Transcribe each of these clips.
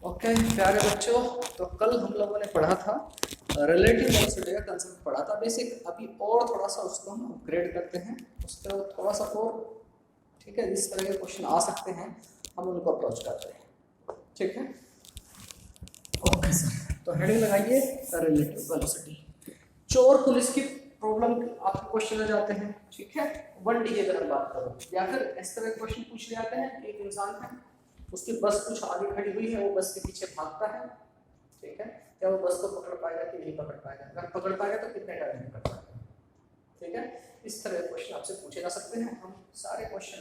Okay प्यारे बच्चों, तो कल हम लोगों ने पढ़ा था रिलेटिव वेलोसिटी का कंसेप्ट पढ़ा था बेसिक। अभी और थोड़ा सा उसको हम अपग्रेड करते हैं, उसको थोड़ा सा और ठीक है, जिस तरह के क्वेश्चन आ सकते हैं हम उनको अप्रोच करते हैं। ठीक है, ओके सर। तो हेडिंग लगाइए रिलेटिव वेलोसिटी। चोर पुलिस की प्रॉब्लम आपके क्वेश्चन आ जाते हैं। ठीक है, 1D की अगर हम बात करो या फिर इस तरह के क्वेश्चन पूछ ले आते हैं कि एक इंसान है, उसकी बस कुछ आगे खड़ी हुई है, वो बस के पीछे भागता है। ठीक है, क्या वो बस को पकड़ पाएगा कि नहीं पकड़ पाएगा, अगर पकड़ पाएगा तो कितने टाइम में पकड़ पाएगा। ठीक है, इस तरह के क्वेश्चन आपसे पूछे जा सकते हैं। हम सारे क्वेश्चन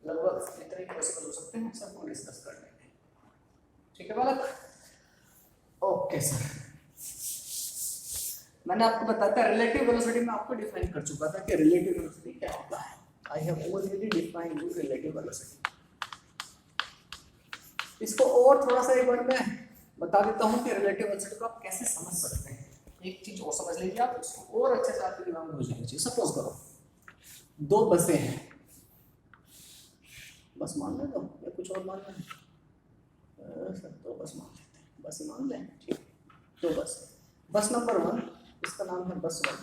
लगभग जितने पॉसिबल हो सकते हैं सबको डिस्कस कर लेंगे। ठीक है बालक, ओके सर। मैंने आपको बताया था रिलेटिव वेलोसिटी में आपको डिफाइन कर चुका था कि रिलेटिव वेलोसिटी क्या होता है। I have already defined you relative velocity. इसको और थोड़ा सा एक बार मैं बता देता हूँ कि रिलेटिव वेलोसिटी को आप कैसे समझ सकते हैं। एक चीज और समझ लीजिए आप, उसको और अच्छे से आपके दिमाग में हो जानी चाहिए। सपोज करो दो बसें हैं, बस मान ले दो या कुछ और मान लें, सर दो बस मान लेते हैं, बस ही मान लें। ठीक, दो बस नंबर 1 इसका नाम है बस 1,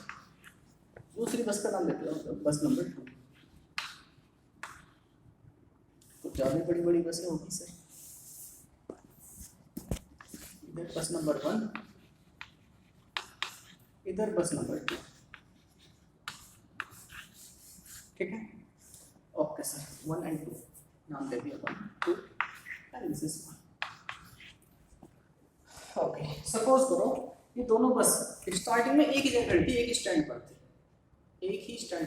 दूसरी बस का नाम लेते हैं बस नंबर 2। कुछ ज़्यादा बड़ी बड़ी बसें होगी सर। इधर बस नंबर 1, इधर बस नंबर 2। ठीक है, ओके सर। 1 and 2 नाम दे दिया, 1 2 and this is 1। Okay, suppose करो ये दोनों बस स्टार्टिंग में एक ही जगह खड़ी थी, एक ही स्टैंड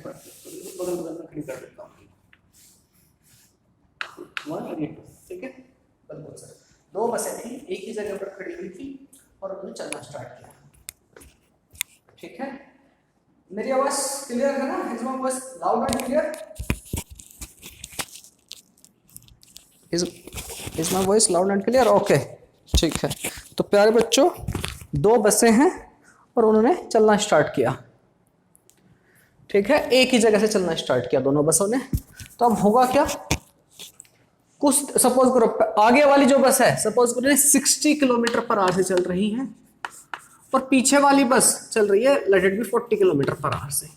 पर थी, तो बिल्कुल बगल बगल में खड़ी कर देता हूँ, 1 और ये 2। ठीक है, बिल्कुल सर। दो बसें थी, एक ही जगह पर खड़ी हुई थी और उन्होंने चलना स्टार्ट किया। ठीक है, मेरी आवाज क्लियर है ना? Is my voice loud and clear? Is my voice loud and clear? Okay, ठीक है। तो प्यारे बच्चों, दो बसें हैं और उन्होंने चलना स्टार्ट किया। ठीक है, एक ही जगह से चलना स्टार्ट किया दोनों बसों ने। तो अब होगा क्या, कुछ सपोज करो आगे वाली जो बस है, सपोज करो 60 किलोमीटर पर आवर से चल रही है और पीछे वाली बस चल रही है let it be 40 kilometre per our से।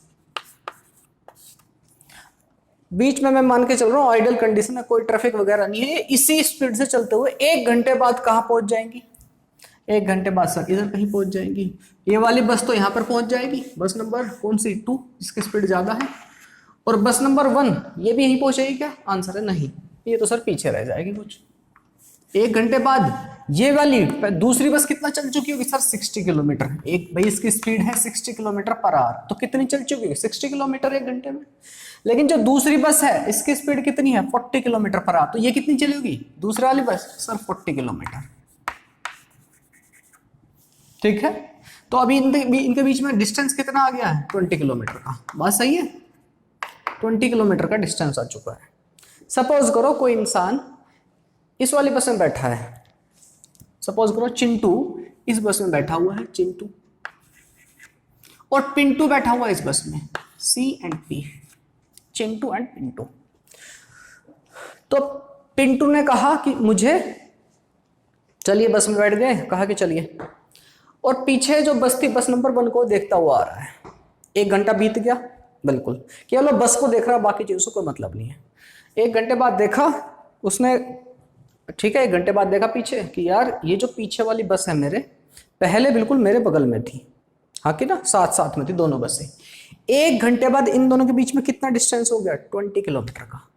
बीच में मैं मान के चल रहा हूँ आइडल कंडीशन है, कोई ट्रैफिक वगैरह नहीं है, इसी स्पीड से चलते हुए 1 घंटे बाद कहाँ पहुंच जाएंगी? 1 घंटे बाद सर इधर कहीं पहुंच जाएंगी। ये वाली बस तो यहाँ पर पहुंच जाएगी, बस नंबर कौन सी 2 जिसकी स्पीड ज्यादा है, और बस नंबर 1 ये भी यहीं पहुंचेगी क्या? आंसर है नहीं, ये तो सर पीछे रह जाएगी कुछ। 1 घंटे बाद ये वाली दूसरी बस कितना चल चुकी होगी सर? 60 किलोमीटर। एक भाई इसकी स्पीड है 60 किलोमीटर पर आवर, तो कितनी चल चुकी है? 60 किलोमीटर 1 घंटे में। लेकिन जो दूसरी बस है इसकी स्पीड कितनी है? 40 किलोमीटर पर आवर, तो ये कितनी चलेगी दूसरी वाली बस? Sir 40 kilometre. ठीक है, तो अभी इनके बीच में डिस्टेंस कितना आ गया है? 20 किलोमीटर का। बात सही है, 20 किलोमीटर का डिस्टेंस आ चुका है। सपोज करो कोई इंसान इस वाली बस में बैठा है, सपोज करो चिंटू इस बस में बैठा हुआ है, चिंटू, और पिंटू बैठा हुआ है इस बस में, C and P, Chintu and Pintu. तो पिंटू ने कहा कि मुझे, चलिए बस में बैठ गए, कहा कि चलिए, और पीछे जो बस थी बस नंबर 1 को देखता हुआ आ रहा है। 1 घंटा बीत गया, बिल्कुल केवल बस को देख रहा, बाकी चीजों से कोई मतलब नहीं है। 1 घंटे बाद देखा उसने, ठीक है, 1 घंटे बाद देखा पीछे कि यार ये जो पीछे वाली बस है मेरे, पहले बिल्कुल मेरे बगल में थी, हाँ कि ना, साथ साथ में थी दोनों बसें। 1 घंटे बाद इन दोनों के बीच में कितना डिस्टेंस हो गया? 20 किलोमीटर का।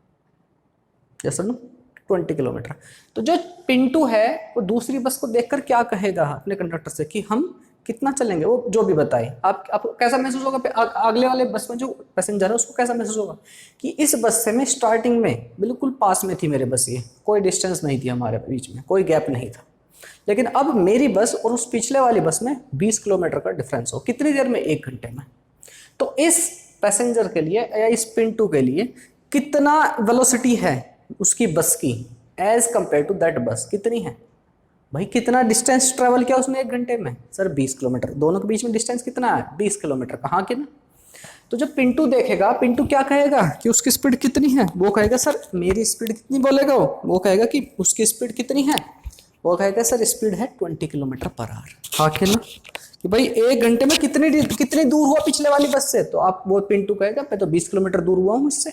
जैसा ना 20 किलोमीटर। तो जो पिंटू है वो दूसरी बस को देखकर क्या कहेगा अपने कंडक्टर से कि हम कितना चलेंगे, वो जो भी बताए। आपको कैसा महसूस होगा? अगले वाले बस में जो पैसेंजर है उसको कैसा महसूस होगा कि इस बस से मैं स्टार्टिंग में बिल्कुल पास में थी मेरे बस, ये कोई डिस्टेंस नहीं थी हमारे बीच में, कोई गैप नहीं था। लेकिन अब मेरी बस और उस पिछले वाली बस में 20 किलोमीटर का डिफरेंस हो, कितनी देर में? 1 घंटे में। तो इस पैसेंजर के लिए या इस पिंटू के लिए कितना वेलोसिटी है उसकी बस की एज कंपेयर टू दैट बस? कितनी है भाई? कितना डिस्टेंस ट्रेवल किया उसने 1 घंटे में? Sir 20 kilometre. दोनों के बीच में डिस्टेंस कितना है? 20 किलोमीटर का, हाँ कि ना? तो जब पिंटू देखेगा, पिंटू क्या कहेगा कि उसकी स्पीड कितनी है? वो कहेगा सर मेरी स्पीड कितनी, बोलेगा वो कहेगा कि उसकी स्पीड कितनी है? वो कहेगा सर स्पीड है 20 किलोमीटर पर आवर। हाँ कि ना, कि भाई 1 घंटे में कितनी दूर हुआ पिछले वाली बस से, तो आप वो पिंटू कहेगा मैं तो 20 किलोमीटर दूर हुआ हूं इससे।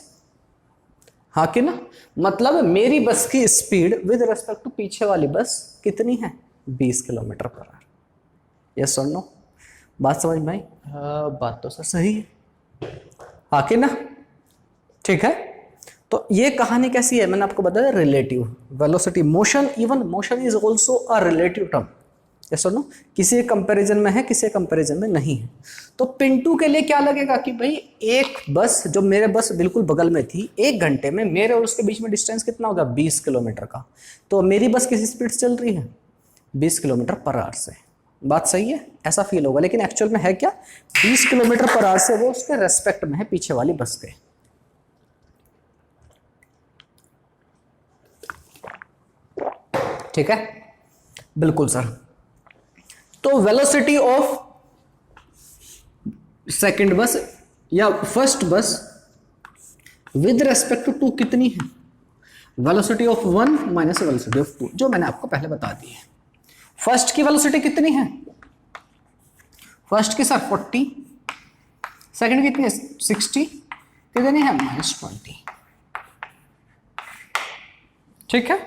हाँ कि ना, मतलब मेरी बस की स्पीड विद रेस्पेक्ट टू पीछे वाली बस कितनी है, 20 किलोमीटर पर आवर। यस और नो, बात समझ में आई? बात तो सर सही है। हाँ कि ना, ठीक है। तो ये कहानी कैसी है, मैंने आपको बताया relative velocity, motion, even motion is also a relative term. Yes और नो, किसी कंपैरिजन में है, किसी कंपैरिजन में नहीं है। तो पिंटू के लिए क्या लगेगा कि भाई एक बस जो मेरे बस बिल्कुल बगल में थी, 1 घंटे में मेरे और उसके बीच में डिस्टेंस कितना होगा, 20 किलोमीटर का। तो मेरी बस किस स्पीड से चल रही है, 20 किलोमीटर पर आवर से। बात सही है, ऐसा फील होगा, लेकिन एक्चुअल में है क्या, 20 किलोमीटर पर आवर से वो उसके रेस्पेक्ट में है पीछे वाली बस के। ठीक है, बिल्कुल सर। तो वेलोसिटी ऑफ सेकंड बस या फर्स्ट बस विद रेस्पेक्ट टू कितनी है, velocity of 1 minus velocity of 2, जो मैंने आपको पहले बता दी है। फर्स्ट की वेलोसिटी कितनी है, फर्स्ट की सर 40, सेकंड कितनी है 60, कितनी है -20। ठीक है,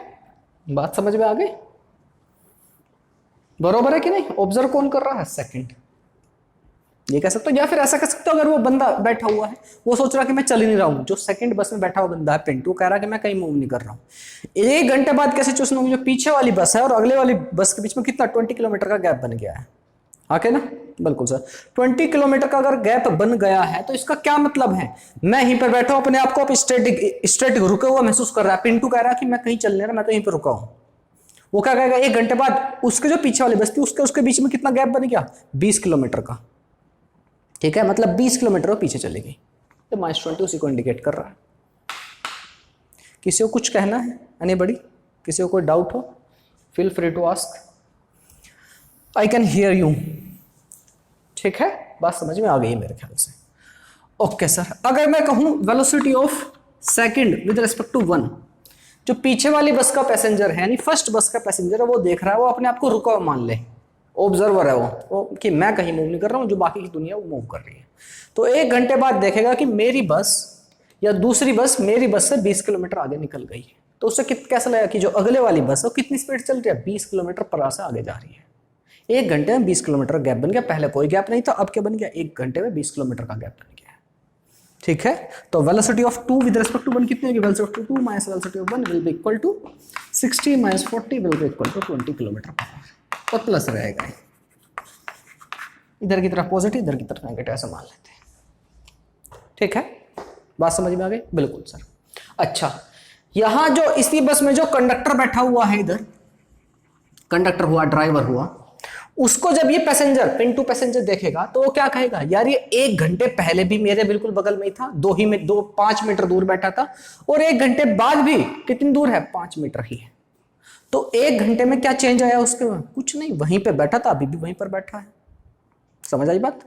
बात समझ में आ गई, बरोबर है कि नहीं? ऑब्जर्व कौन कर रहा है, सेकंड। ये कह सकते हो, या फिर ऐसा कह सकते हो अगर वो बंदा बैठा हुआ है, वो सोच रहा कि मैं चल ही नहीं रहा हूं, जो सेकंड बस में बैठा हुआ बंदा है पिंटू, कह रहा है कि मैं कहीं मूव नहीं कर रहा हूं। 1 घंटे बाद कैसे सिचुएशन होगी, जो पीछे वाली बस है और अगले वाली बस के बीच में कितना 20 किलोमीटर का गैप बन गया है। आके ना, बिल्कुल सर, 20 किलोमीटर का अगर गैप बन गया है तो इसका क्या मतलब है, मैं यहीं पर बैठा हूं, अपने आप को स्टैटिक रुका हुआ महसूस कर रहा है। पिंटू कह रहा है कि मैं कहीं चल नहीं रहा, मैं तो यहीं पर रुका हूं। वो क्या कहेगा, 1 घंटे बाद उसके जो पीछे वाली बस थी उसके बीच में कितना गैप बन गया, 20 किलोमीटर का। ठीक है, मतलब 20 किलोमीटर वो पीछे चली गई, तो -20 उसी को इंडिकेट कर रहा है। किसी को कुछ कहना है, एनीबॉडी, किसी को कोई डाउट हो, feel free to ask, I can hear you. ठीक है, बात समझ में आ गई है मेरे ख्याल से। ओके सर, अगर मैं कहूं velocity of second with respect to 1, जो पीछे वाली बस का पैसेंजर है, यानी फर्स्ट बस का पैसेंजर है, वो देख रहा है, वो अपने आप को रुका हुआ मान ले, ऑब्जर्वर है वो कि मैं कहीं मूव नहीं कर रहा हूं, जो बाकी की दुनिया वो मूव कर रही है। तो 1 घंटे बाद देखेगा कि मेरी बस या दूसरी बस मेरी बस से 20 किलोमीटर आगे निकल गई है। तो उससे कैसा लगा कि जो अगले वाली बस है वो कितनी स्पीड चल रही है, 20 किलोमीटर पर आवर से आगे जा रही है। 1 घंटे में 20 किलोमीटर गैप बन गया, पहले कोई गैप नहीं था, अब क्या बन गया, 1 घंटे में 20 किलोमीटर का गैप बन गया। ठीक है, तो velocity of 2 with respect to 1 कितनी होगी, velocity of 2 minus velocity of 1 will be equal to 60 minus 40 will be equal to 20 kilometre per hour. तो प्लस रहेगा, इधर की तरफ पॉजिटिव, इधर की तरफ नेगेटिव, ऐसा मान लेते हैं। ठीक है, बात समझ में आ गई, बिल्कुल सर। अच्छा, यहां जो इसी बस में जो कंडक्टर बैठा हुआ है, इधर कंडक्टर हुआ, ड्राइवर हुआ, उसको जब ये पैसेंजर पिंटू पैसेंजर देखेगा तो वो क्या कहेगा, यार ये 1 घंटे पहले भी मेरे बिल्कुल बगल में ही था, 5 मीटर दूर बैठा था, और 1 घंटे बाद भी कितनी दूर है, 5 मीटर ही है। तो 1 घंटे में क्या चेंज आया उसके में, कुछ नहीं, वहीं पे बैठा था, अभी भी वहीं पर बैठा है। समझ आई बात?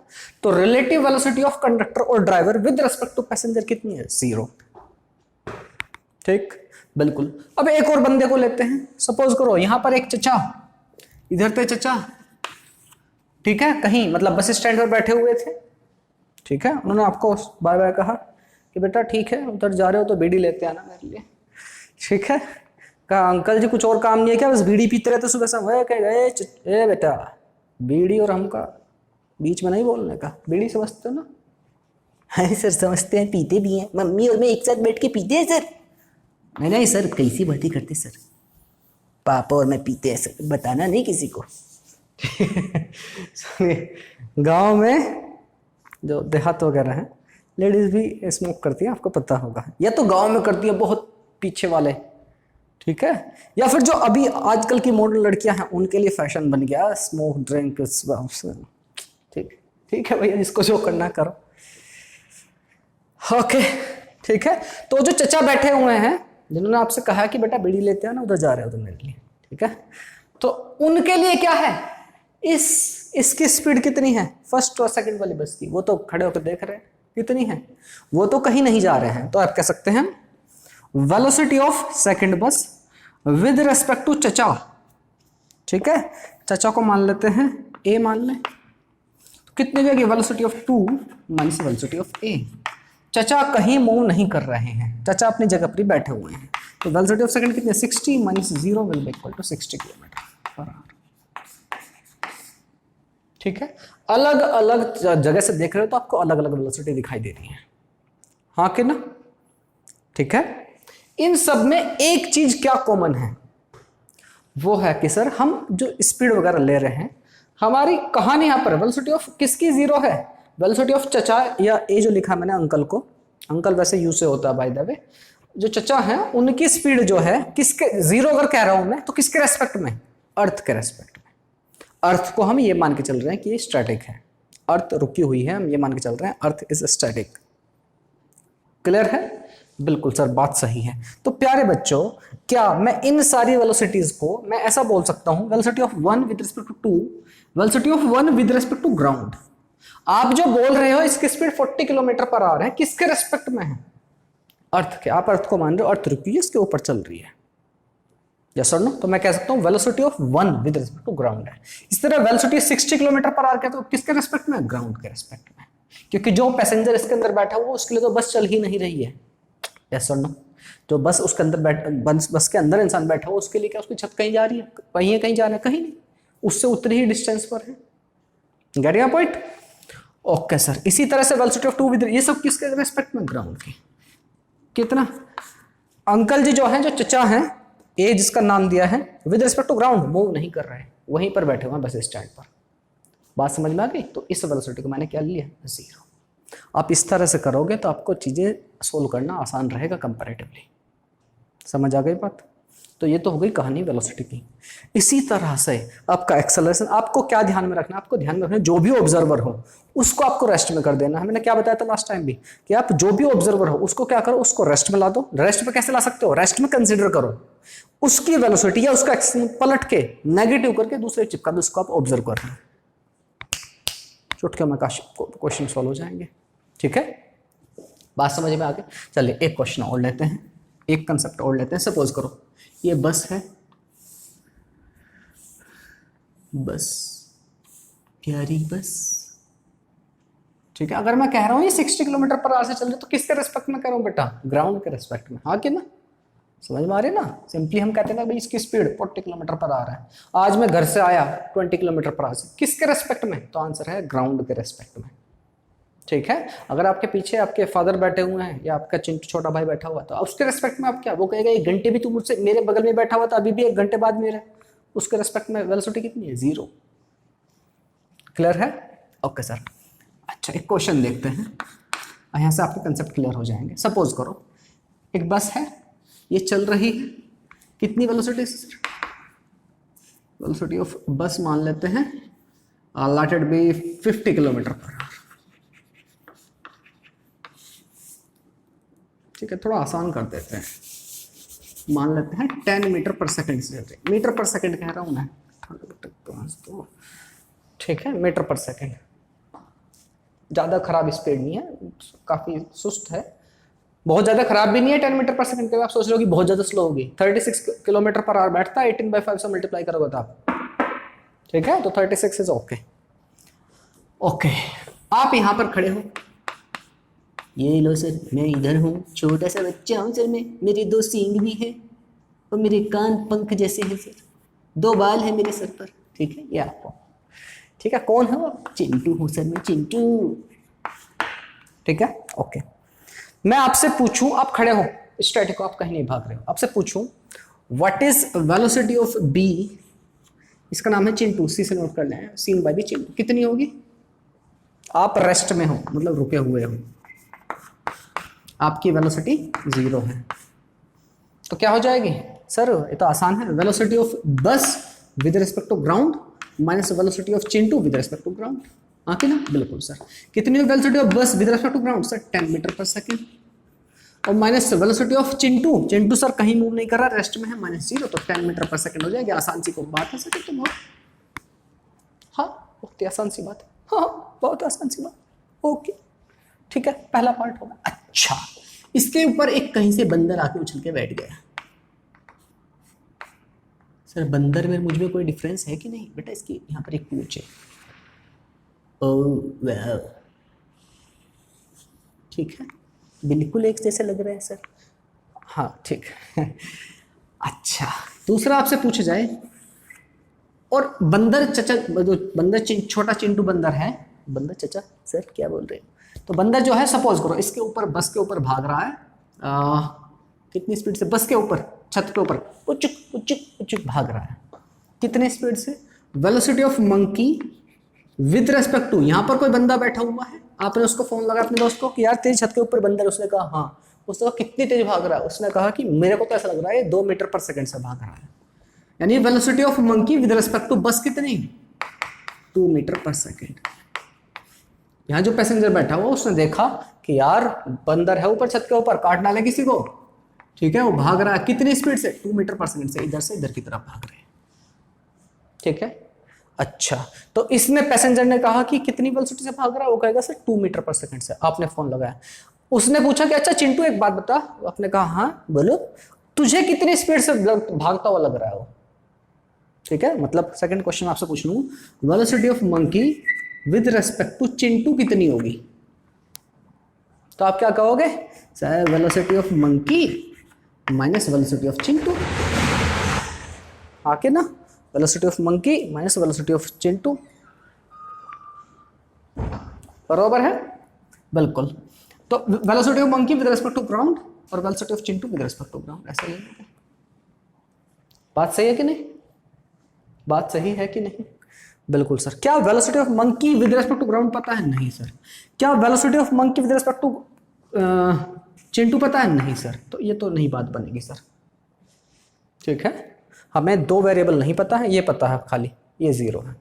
तो रिलेटिव वेलोसिटी ऑफ कंडक्टर और driver with respect to passenger कितनी है, 0। ठीक, बिल्कुल। अब एक और बंदे को लेते हैं, सपोज करो यहां पर एक चचा, इधर थे चचा, ठीक है, कहीं मतलब बस स्टैंड पर बैठे हुए थे, ठीक है, उन्होंने आपको बाय बाय कहा कि बेटा ठीक है उधर जा रहे हो तो बीड़ी लेते आना मेरे लिए। ठीक है, कहा अंकल जी कुछ और काम नहीं है क्या, बस बीड़ी पीते रहते सुबह शाम। ए बेटा, बीड़ी और हमका बीच में नहीं बोलने का, बीड़ी समझते हो ना? हाँ सर समझते हैं, पीते भी हैं, मम्मी और मैं एक साथ बैठ के पीते हैं सर। नहीं सर, कैसी बातें करते सर, पापा और मैं पीते हैं सर, बताना नहीं किसी को। गांव में जो देहात वगैरह हैं, लेडीज भी स्मोक करती हैं, आपको पता होगा, या तो गांव में करती है बहुत पीछे वाले, ठीक है, या फिर जो अभी आजकल की मॉडर्न लड़कियां हैं उनके लिए फैशन बन गया स्मोक ड्रिंक। ठीक है भैया, जिसको जो करना करो। ओके, ठीक है, तो जो चचा बैठे हुए हैं जिन्होंने आपसे कहा कि बेटा बीड़ी लेते हैं ना, उधर जा रहे हो तुम मेरे लिए, ठीक है, तो उनके लिए क्या है, इसकी स्पीड कितनी है फर्स्ट और सेकंड वाली बस की, वो तो खड़े होकर देख रहे हैं कितनी है, वो तो कहीं नहीं जा रहे हैं। तो आप कह सकते हैं वेलोसिटी ऑफ सेकंड बस विद रेस्पेक्ट टू चचा ठीक है, चचा को मान लेते हैं ए मान लें, तो कितनी जाएगी velocity of 2 minus velocity of A. चचा कहीं मूव नहीं कर रहे हैं, चचा अपनी जगह पर ही बैठे हुए हैं, तो वेलोसिटी ऑफ सेकंड कितनी है 60 minus 0 will be equal to 60 kilometre per hour. ठीक है, अलग अलग जगह से देख रहे हो तो आपको अलग अलग वेलोसिटी दिखाई दे रही है, हाँ कि ना। ठीक है, इन सब में एक चीज क्या कॉमन है, वो है कि सर हम जो स्पीड वगैरह ले रहे हैं, हमारी कहानी यहां पर वेलोसिटी ऑफ किसकी जीरो है, वेलोसिटी ऑफ चचा या ए जो लिखा मैंने अंकल को, अंकल वैसे यू से होता है बाय द वे, जो चचा हैं उनकी स्पीड जो है किसके जीरो अगर कह रहा हूं मैं तो किसके रेस्पेक्ट में, अर्थ के रेस्पेक्ट में। अर्थ को हम ये मान के चल रहे हैं कि ये स्टैटिक है, अर्थ रुकी हुई है, हम ये मान के चल रहे हैं अर्थ इज स्टैटिक। क्लियर है, बिल्कुल सर बात सही है। तो प्यारे बच्चों, क्या मैं इन सारी वेलोसिटीज को मैं ऐसा बोल सकता हूं, velocity of 1 with respect to 2, velocity of 1 with respect to ground. आप जो बोल रहे हो इसकी स्पीड 40 किलोमीटर पर आवर है, किसके रेस्पेक्ट में है, अर्थ के। आप अर्थ को मान रहे हो, अर्थ रुकी है, इसके ऊपर चल रही है, यस और नो। तो मैं कह सकता हूं velocity of 1 with respect to ground है। इस तरह वेलोसिटी 60 किलोमीटर पर आवर है, तो किसके रेस्पेक्ट में, ग्राउंड के रेस्पेक्ट में, क्योंकि जो पैसेंजर इसके अंदर बैठा हुआ उसके लिए तो बस चल ही नहीं रही है, यस और नो। जो बस उसके अंदर बस के अंदर इंसान बैठा हुआ उसके लिए क्या उसकी छत कहीं जा रही है, वहीं कहीं जा रहा है, कहीं नहीं, उससे उतनी ही डिस्टेंस पर है। Get your point, okay sir. इसी तरह से वेलोसिटी ऑफ 2 विद, ये सब किसके रेस्पेक्ट में, ग्राउंड के। कितना अंकल जी जो हैं, जो चचा हैं, ए जिसका नाम दिया है, with respect to ground move नहीं कर रहे हैं, वहीं पर बैठे हुए हैं बस स्टैंड पर। बात समझ में आ गई। तो इस वेलोसिटी को मैंने क्या लिया, 0। आप इस तरह से करोगे तो आपको चीजें सोल्व करना आसान रहेगा कंपैरेटिवली। समझ आ गई बात। तो ये तो हो गई कहानी वेलोसिटी की। इसी तरह से आपका एक्सेलरेशन, आपको क्या ध्यान में रखना, आपको ध्यान में रखना जो भी ऑब्जर्वर हो उसको आपको रेस्ट में कर देना है। मैंने क्या बताया था लास्ट टाइम भी कि आप जो भी ऑब्जर्वर हो उसको क्या करो, उसको रेस्ट में ला दो। रेस्ट में कैसे ला सकते हो, रेस्ट में कंसीडर करो उसकी वेलोसिटी या उसका पलट के नेगेटिव करके दूसरे चिपका दो, उसको आप ऑब्जर्व कर रहे हैं, चुटकियों में क्वेश्चन सॉल्व हो जाएंगे। ठीक है, बात समझ में आ गई। चलिए एक क्वेश्चन और लेते हैं, एक कंसेप्ट और लेते हैं। सपोज करो ये बस है, बस, प्यारी बस, ठीक है। अगर मैं कह रहा हूं ये 60 किलोमीटर पर आवर से चल रही है तो किसके रेस्पेक्ट में कह रहा हूं बेटा, ग्राउंड के रेस्पेक्ट में, हाँ कि ना। समझ में आ रही है ना। सिंपली हम कहते हैं ना भाई इसकी स्पीड 40 किलोमीटर पर आवर है, आज मैं घर से आया 20 किलोमीटर पर आवर से, किसके रेस्पेक्ट में, तो आंसर है ग्राउंड के रेस्पेक्ट में। ठीक है, अगर आपके पीछे आपके फादर बैठे हुए हैं या आपका चिंटू छोटा भाई बैठा हुआ तो उसके रेस्पेक्ट में आप क्या, वो कहेगा 1 घंटे भी तू मुझसे मेरे बगल में बैठा हुआ था, अभी भी 1 घंटे बाद मेरे, उसके रेस्पेक्ट में वेलोसिटी कितनी है, 0। क्लियर है, ओके सर। अच्छा एक क्वेश्चन देखते हैं, यहाँ से आपके कंसेप्ट क्लियर हो जाएंगे। सपोज करो एक बस है, ये चल रही है, कितनी वेलोसिटी, वेलोसिटी ऑफ बस मान लेते हैं let it be 50 kilometre per hour. ठीक है, थोड़ा आसान कर देते हैं, मान लेते हैं 10 मीटर पर सेकंड से, मीटर पर सेकंड कह रहा हूं मैं, तो ठीक है मीटर पर सेकंड, ज़्यादा खराब स्पीड नहीं है, काफ़ी सुस्त है, बहुत ज़्यादा खराब भी नहीं है। 10 मीटर पर सेकंड के आप सोच रहे हो कि बहुत ज़्यादा स्लो होगी, 36 किलोमीटर पर आवर बैठता है, 18/5 से मल्टीप्लाई करोगे तो आप, ठीक है, तो 36 इज ओके। ओके, आप यहाँ पर खड़े हो, ये लो सर मैं इधर हूँ, छोटा सा बच्चा हूँ सर मैं, मेरे 2 सींग भी है और मेरे कान पंख जैसे हैं सर, 2 बाल है मेरे सर पर, ठीक है, ये आपको, ठीक है। कौन है वो, चिंटू हूँ सर मैं, चिंटू, ठीक है, ओके। मैं आपसे पूछूं, आप खड़े हो स्टैटिक हो, आप कहीं नहीं भाग रहे हो, आपसे पूछूं what is velocity of B, इसका नाम है चिंटू, सी से नोट कर लें, सीन बाय बी चिंटू, कितनी होगी, आप रेस्ट में हो मतलब रुके हुए हो, आपकी वेलोसिटी 0 है, तो क्या हो जाएगी सर, ये तो आसान है, velocity of bus with respect to ground minus velocity of Chintu with respect to ground, हाँ कि ना, बिल्कुल सर। कितनी velocity of bus with respect to ground sir, 10 metre per second, और minus velocity of Chintu, Chintu sir कहीं मूव नहीं कर रहा, रेस्ट में है, -0, तो 10 मीटर पर सेकेंड हो जाएगी। आसान सी को बात है सर, तो बहुत, हाँ बहुत आसान सी बात है, हाँ बहुत आसान सी बात, ओके ठीक है, पहला पार्ट होगा। अच्छा, इसके ऊपर एक कहीं से बंदर आके उछल के बैठ गया, सर बंदर में मुझ में कोई डिफरेंस है कि नहीं बेटा, इसकी यहाँ पर एक पूछ है। ओह वाह, ठीक है, बिल्कुल एक जैसे लग रहे हैं सर। हाँ ठीक है। अच्छा, दूसरा आपसे पूछा जाए, और बंदर चचा, बंदर छोटा चिंटू बंदर है, बंदर चचा सर क्या बोल रहे हैं, तो बंदर जो है सपोज करो इसके ऊपर, बस के ऊपर भाग रहा है, कितनी स्पीड से, बस के ऊपर, छत के ऊपर उचुक उचुक उचुक भाग रहा है, कितने स्पीड से, velocity of monkey with respect to, यहाँ पर कोई बंदा बैठा हुआ है, आपने उसको फोन लगा अपने दोस्त को कि यार तेरी छत के ऊपर बंदर, उसने कहा हाँ, उसने कहा कितनी तेज भाग रहा है, उसने कहा कि मेरे को तो ऐसा लग रहा है 2 मीटर पर सेकंड से भाग रहा है, यानी velocity of monkey with respect to bus कितनी, 2 मीटर पर सेकंड। यहाँ जो पैसेंजर बैठा हुआ उसने देखा कि यार बंदर है ऊपर छत के ऊपर, काट डाले किसी को, ठीक है, वो भाग रहा है कितनी स्पीड से, 2 मीटर पर सेकंड से, इधर से इधर की तरफ भाग रहे हैं, ठीक है। अच्छा, तो इसने पैसेंजर ने कहा कि कितनी वेलोसिटी से भाग रहा है, वो कहेगा सर 2 मीटर पर सेकंड से। आपने फोन लगाया, उसने पूछा कि अच्छा चिंटू एक बात बता, आपने कहा हाँ बोलो, तुझे कितनी स्पीड से भागता हुआ लग रहा है वो, ठीक है, मतलब सेकंड क्वेश्चन आपसे पूछ लूं, velocity of monkey with respect to Chintu कितनी होगी, तो आप क्या कहोगे sir, velocity of monkey minus velocity of Chintu, आके ना, velocity of monkey minus velocity of Chintu, बराबर है, बिल्कुल। तो velocity of monkey with respect to ground और velocity of Chintu with respect to ground, ऐसा ही है, बात सही है कि नहीं, बात सही है कि नहीं, बिल्कुल सर। क्या velocity of monkey with respect to ground पता है, नहीं सर। क्या velocity of monkey with respect to Chintu पता है, नहीं सर, तो ये तो नहीं बात बनेगी सर, ठीक है, हमें 2 वेरिएबल नहीं पता है, ये पता है खाली, ये 0 है,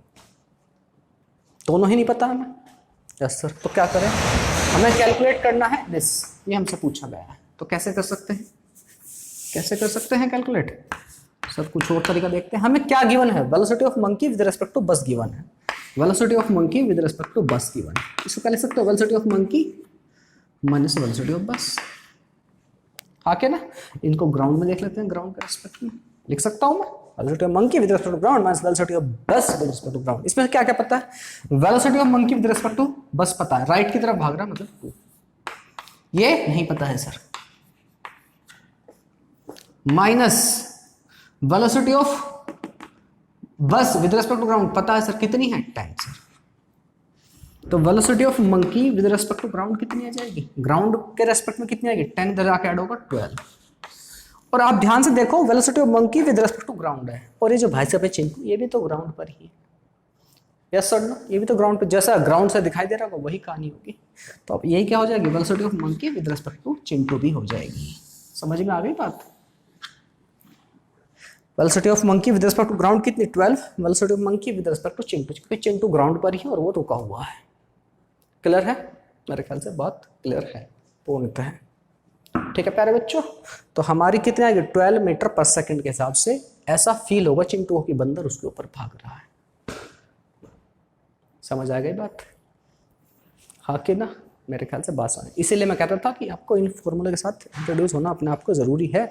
दोनों ही नहीं पता हमें, यस सर। तो क्या करें, हमें कैलकुलेट करना है दिस, ये हमसे पूछा गया है, तो कैसे कर सकते हैं, कैसे कर सकते हैं कैलकुलेट सर, कुछ और तरीका देखते हैं। हमें क्या गिवन है, velocity of monkey with respect to bus given है, velocity of monkey with respect to bus given है, इसको क्या लिख सकते हो, velocity of monkey minus velocity of bus, आके ना, इनको ग्राउंड में देख लेते हैं, ग्राउंड के रिस्पेक्ट में लिख सकता हूं मैं, velocity of monkey with respect to ground minus velocity of bus with respect to ground. इसमें क्या क्या पता है, velocity of monkey with respect to bus पता है, राइट की तरफ भाग रहा है मतलब 2, ये नहीं पता है sir, minus velocity of bus with respect to ground पता है सर, कितनी है 10 सर, तो velocity of monkey with respect to ground कितनी आ जाएगी, ग्राउंड के रेस्पेक्ट में कितनी आएगी, 10 इधर आके ऐड होगा 12। और आप ध्यान से देखो, velocity of monkey with respect to ground है, और ये जो भाई साहब है चिंटू, ये भी तो ग्राउंड पर ही है, यस सर नो, ये भी तो ग्राउंड पे, जैसा ग्राउंड से दिखाई दे रहा होगा वही कहानी होगी, तो अब यही क्या हो जाएगी, velocity of monkey with respect to Chintu भी हो जाएगी। समझ में आ गई बात, velocity of monkey with respect to ground कितनी 12, velocity of monkey with respect to Chintu, क्योंकि चिंटू ग्राउंड पर ही है और वो रुका हुआ है। क्लियर है, मेरे ख्याल से बात क्लियर है पूर्णतः है, ठीक है प्यारे बच्चों। तो हमारी कितनी आएगी, 12 मीटर पर सेकंड के हिसाब से ऐसा फील होगा चिंटू की बंदर उसके ऊपर भाग रहा है। समझ आ गई बात, हाँ कि ना, मेरे ख्याल से बात समझ, इसीलिए मैं कहता था कि आपको इन फॉर्मूले के साथ इंट्रोड्यूस होना अपने आप को जरूरी है,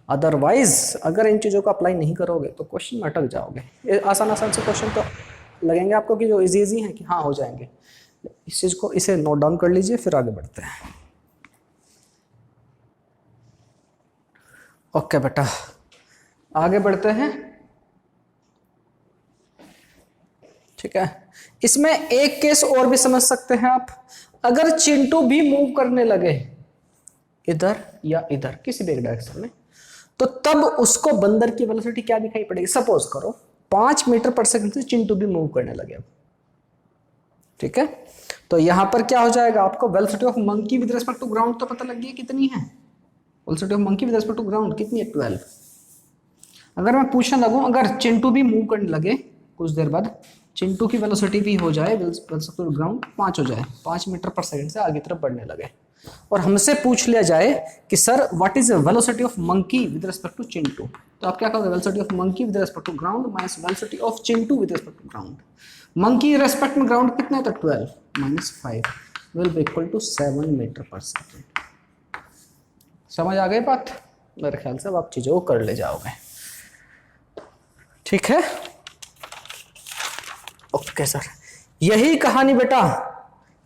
अदरवाइज अगर इन चीज़ों को अप्लाई नहीं करोगे तो क्वेश्चन में अटक जाओगे। आसान आसान से क्वेश्चन तो लगेंगे आपको कि जो इजी इजी हैं कि हाँ हो जाएंगे, इस चीज़ को, इसे नोट डाउन कर लीजिए, फिर आगे बढ़ते हैं। ओके बेटा, आगे बढ़ते हैं, ठीक है। इसमें एक केस और भी समझ सकते हैं आप, अगर चिंटू भी मूव करने लगे इधर या इधर किसी भी डायरेक्शन में, तो तब उसको बंदर की वेलोसिटी क्या दिखाई पड़ेगी। सपोज करो 5 मीटर पर सेकंड से चिंटू भी मूव करने लगे, ठीक है, तो यहां पर क्या हो जाएगा, आपको velocity of monkey with respect to ground तो पता लग गया कितनी है, velocity of monkey with respect to ground कितनी है 12। अगर मैं पूछने लगूं, अगर चिंटू भी मूव करने लगे कुछ देर बाद, चिंटू की वेलोसिटी भी हो जाए वेलोसिटी टू ग्राउंड 5 हो जाए, 5 मीटर पर सेकंड से आगे तरफ बढ़ने लगे, और हमसे पूछ लिया जाए कि sir what is velocity of monkey with respect to Chintu, तो आप क्या कहोगे, velocity of monkey with respect to ground minus velocity of Chintu with respect to ground. Monkey respect में ग्राउंड कितना है, तो 12 minus 5 will be equal to 7 metre per second. समझ आ गई बात, मेरे ख्याल से अब आप चीज़ों को कर ले जाओगे। ठीक है, ओके सर। यही कहानी बेटा,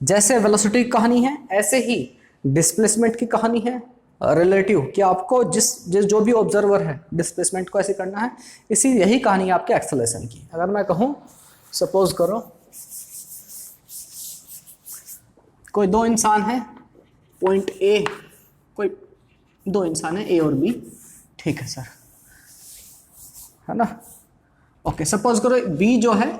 जैसे वेलोसिटी की कहानी है ऐसे ही डिस्प्लेसमेंट की कहानी है रिलेटिव, कि आपको जिस जो भी ऑब्जर्वर है डिस्प्लेसमेंट को ऐसे करना है, इसी यही कहानी है आपके एक्सेलरेशन की। अगर मैं कहूं सपोज करो कोई दो इंसान है पॉइंट ए, कोई दो इंसान है ए और बी, ठीक है सर, है ना, ओके। सपोज करो बी जो है,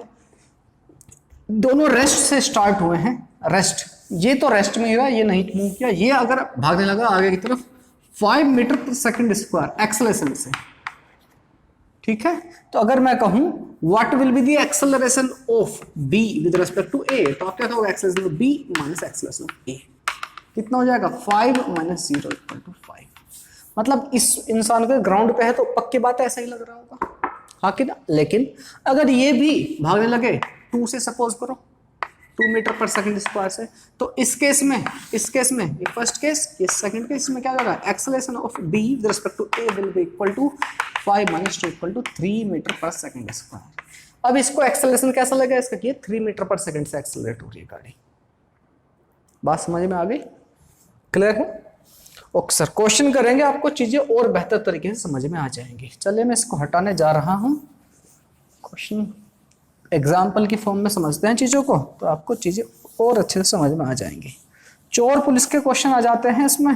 दोनों रेस्ट से स्टार्ट हुए हैं, रेस्ट, ये तो रेस्ट में ही रहा, ये नहीं मूव किया, ये अगर भागने लगा आगे की तरफ 5 metre per second square acceleration से, ठीक है। तो अगर मैं कहूं what will be the acceleration of B with respect to A, तो आप क्या कहोगे, acceleration of B minus acceleration of A, कितना हो जाएगा 5 माइनस 0 इक्वल टू 5। मतलब इस इंसान के ग्राउंड पे है तो पक्की बात है ऐसा ही लग रहा होगा, हाँ कि ना। लेकिन अगर ये भी भागने लगे 2 से, सपोज करो 2 मीटर पर सेकंड स्क्वायर से, तो इस केस में ये फर्स्ट केस, ये सेकंड केस में क्या होगा, acceleration of B with respect to A will be equal to 5 minus 2 equal to 3 metre per second square. अब इसको एक्सेलरेशन कैसा लगेगा इसका, कि 3 मीटर पर सेकंड से एक्सेलरेट हो रही है गाड़ी। बात समझ में आ गई, क्लियर है, ओके सर। क्वेश्चन करेंगे, आपको चीजें और बेहतर तरीके से समझ में आ जाएंगी। चलिए मैं इसको हटाने जा रहा हूं, क्वेश्चन एग्जाम्पल की फॉर्म में समझते हैं चीज़ों को, तो आपको चीज़ें और अच्छे से समझ में आ जाएंगी। चोर पुलिस के क्वेश्चन आ जाते हैं इसमें,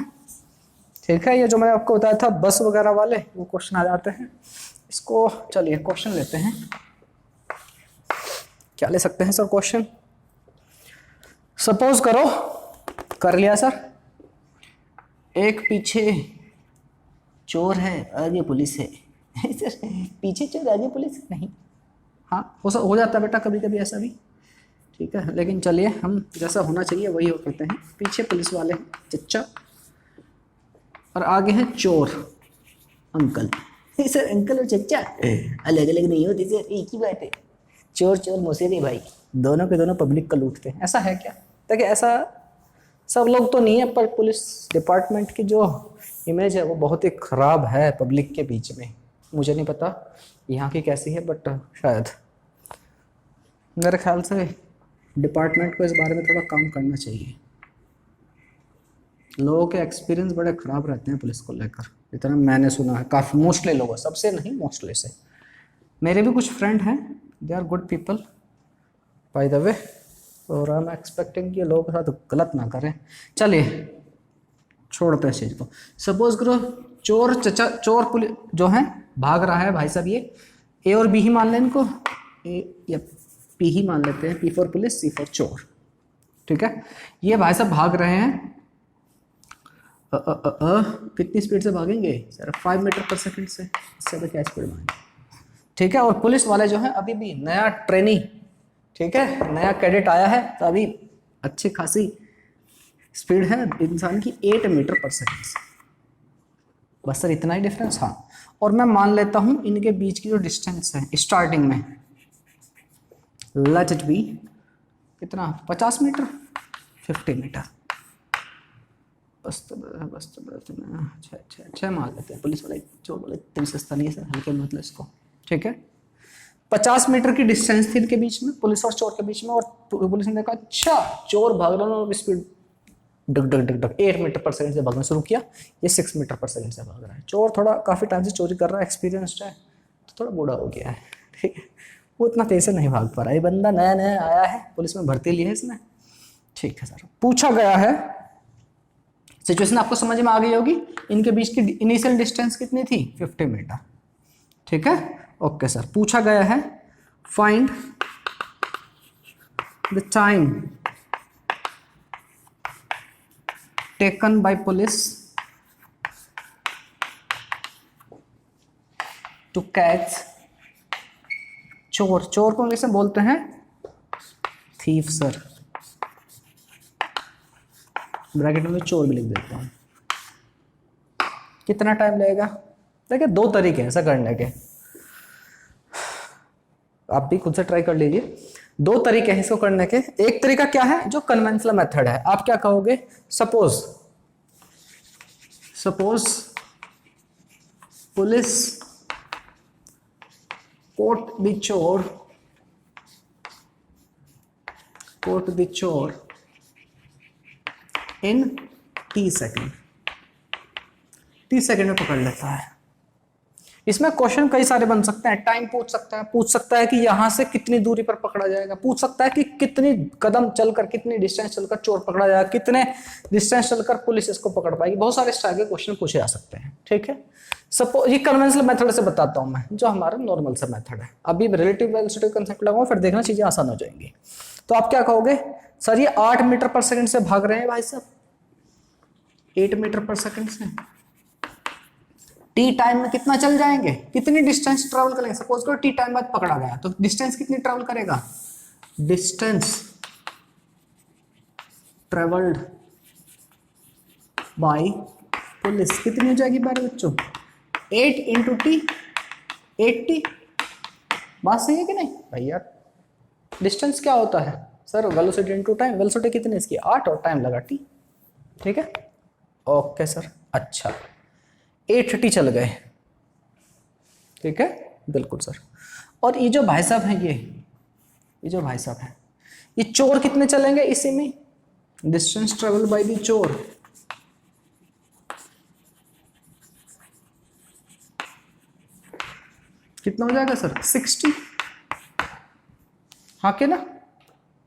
ठीक है। ये जो मैंने आपको बताया था बस वगैरह वाले, वो क्वेश्चन आ जाते हैं। इसको चलिए क्वेश्चन लेते हैं, क्या ले सकते हैं सर क्वेश्चन। सपोज करो, कर लिया सर, एक पीछे चोर है आगे पुलिस है सर, पीछे चोर आगे पुलिस नहीं, हाँ हो जाता है बेटा कभी कभी ऐसा भी, ठीक है। लेकिन चलिए हम जैसा होना चाहिए वही हो करते हैं। पीछे पुलिस वाले हैं चच्चा, और आगे है चोर अंकल सर, अंकल और चच्चा अलग अलग नहीं होते सर, एक ही बात है, चोर चोर मोसेरे भाई, दोनों के दोनों पब्लिक को लूटते हैं। ऐसा है क्या, देखिए ऐसा सब लोग तो नहीं है, पर पुलिस डिपार्टमेंट की जो इमेज है वो बहुत ही खराब है पब्लिक के बीच में। मुझे नहीं पता यहाँ की कैसी है, बट शायद मेरे ख्याल से डिपार्टमेंट को इस बारे में थोड़ा काम करना चाहिए। लोगों के एक्सपीरियंस बड़े ख़राब रहते हैं पुलिस को लेकर, इतना मैंने सुना है काफ़ी, मोस्टली लोगों, सबसे नहीं मोस्टली से। मेरे भी कुछ फ्रेंड हैं, they are good people by the way, और आई एम एक्सपेक्टिंग कि लोगों के साथ गलत ना करें। चलिए छोड़ते हैं इस चीज़ को। सपोज करो चोर चचा, चोर पुलिस जो है भाग रहा है भाई साहब, ये ए और बी ही मान लें इनको, ए या पी ही मान लेते हैं, P for police C for चोर, ठीक है। ये भाई साहब भाग रहे हैं, कितनी स्पीड से भागेंगे सर, 5 मीटर पर सेकंड से, इससे तो क्या स्पीड भागेंगे, ठीक है। और पुलिस वाले जो हैं अभी भी नया ट्रेनी, ठीक है, नया कैडेट आया है, तो अभी अच्छी खासी स्पीड है इंसान की 8 मीटर पर सेकंड से, बस सर इतना ही डिफरेंस, हाँ। और मैं मान लेता हूं इनके बीच की जो डिस्टेंस है स्टार्टिंग में, लेट इट बी कितना, 50 मीटर 50 मीटर, बस तो छः मान लेते हैं। पुलिस वाले चोर वाले इतनी सस्ता नहीं है सर, हल्के मतलब इसको, ठीक है। 50 मीटर की डिस्टेंस थी इनके बीच में, पुलिस और चोर के बीच में, और पुलिस ने देखा अच्छा चोर भाग रहा है, स्पीड डक डक डक डक 8 मीटर पर सेकंड से भागना शुरू किया, ये 6 मीटर पर सेकंड से भाग रहा है। चोर थोड़ा काफ़ी टाइम से चोरी कर रहा है, एक्सपीरियंस्ड है, तो थोड़ा बूढ़ा हो गया है, ठीक है, वो इतना तेज से नहीं भाग पा रहा है। ये बंदा नया नया आया है, पुलिस में भर्ती ली है इसने, ठीक है सर। पूछा गया है, सिचुएशन आपको समझ में आ गई होगी, इनके बीच की इनिशियल डिस्टेंस कितनी थी 50 मीटर, ठीक है, ओके सर। पूछा गया है find the time taken by police to catch चोर, चोर को इंग्लिश में बोलते हैं थीफ सर, ब्रैकेट में चोर भी लिख देता हूं। कितना टाइम लगेगा, देखिए 2 तरीके हैं ऐसा करने के, आप भी खुद से ट्राई कर लीजिए। 2 तरीके हैं इसको करने के। एक तरीका क्या है, जो कन्वेंशनल मेथड है, आप क्या कहोगे, suppose police caught the chore in t second, 30 second में पकड़ लेता है। इसमें क्वेश्चन कई सारे बन सकते हैं। टाइम पूछ सकता है कि यहां से कितनी दूरी पर पकड़ा जाएगा, पूछ सकता है कि कितनी कदम चलकर, कितनी डिस्टेंस चलकर चोर पकड़ा जाएगा, कितने डिस्टेंस चलकर पुलिस इसको पकड़ पाएगी। बहुत सारे इस तरह के क्वेश्चन पूछे जा सकते हैं। ठीक है, सपोज ये कन्वेंशनल मेथड से बताता हूं मैं, जो हमारा नॉर्मल सा मेथड है। अभी रिलेटिव वेलोसिटी कंसेप्ट लगाऊं, फिर देखना चीजें आसान हो जाएंगी। तो आप क्या कहोगे, सर ये 8 मीटर पर सेकंड से भाग रहे हैं भाई साहब, 8 मीटर पर सेकंड से टी टाइम में कितना चल जाएंगे, कितनी डिस्टेंस ट्रेवल करेंगे। सपोज करो टी टाइम बाद पकड़ा गया, तो डिस्टेंस कितनी ट्रेवल करेगा, डिस्टेंस ट्रेवल्ड बाय पुलिस कितनी हो जाएगी प्यारे बच्चों, 8 इंटू टी, 8t। बात सही है कि नहीं भाई यार। डिस्टेंस क्या होता है sir, velocity into time. Velocity कितनी है इसकी, 8 और टाइम लगा t। ठीक है, ओके सर। अच्छा 8t चल गए, ठीक है, बिल्कुल सर। और ये जो भाई साहब हैं, ये जो भाई साहब हैं, ये चोर कितने चलेंगे इसी में, डिस्टेंस ट्रेवल बाय द चोर, कितना हो जाएगा सर, 60। हाँ के ना,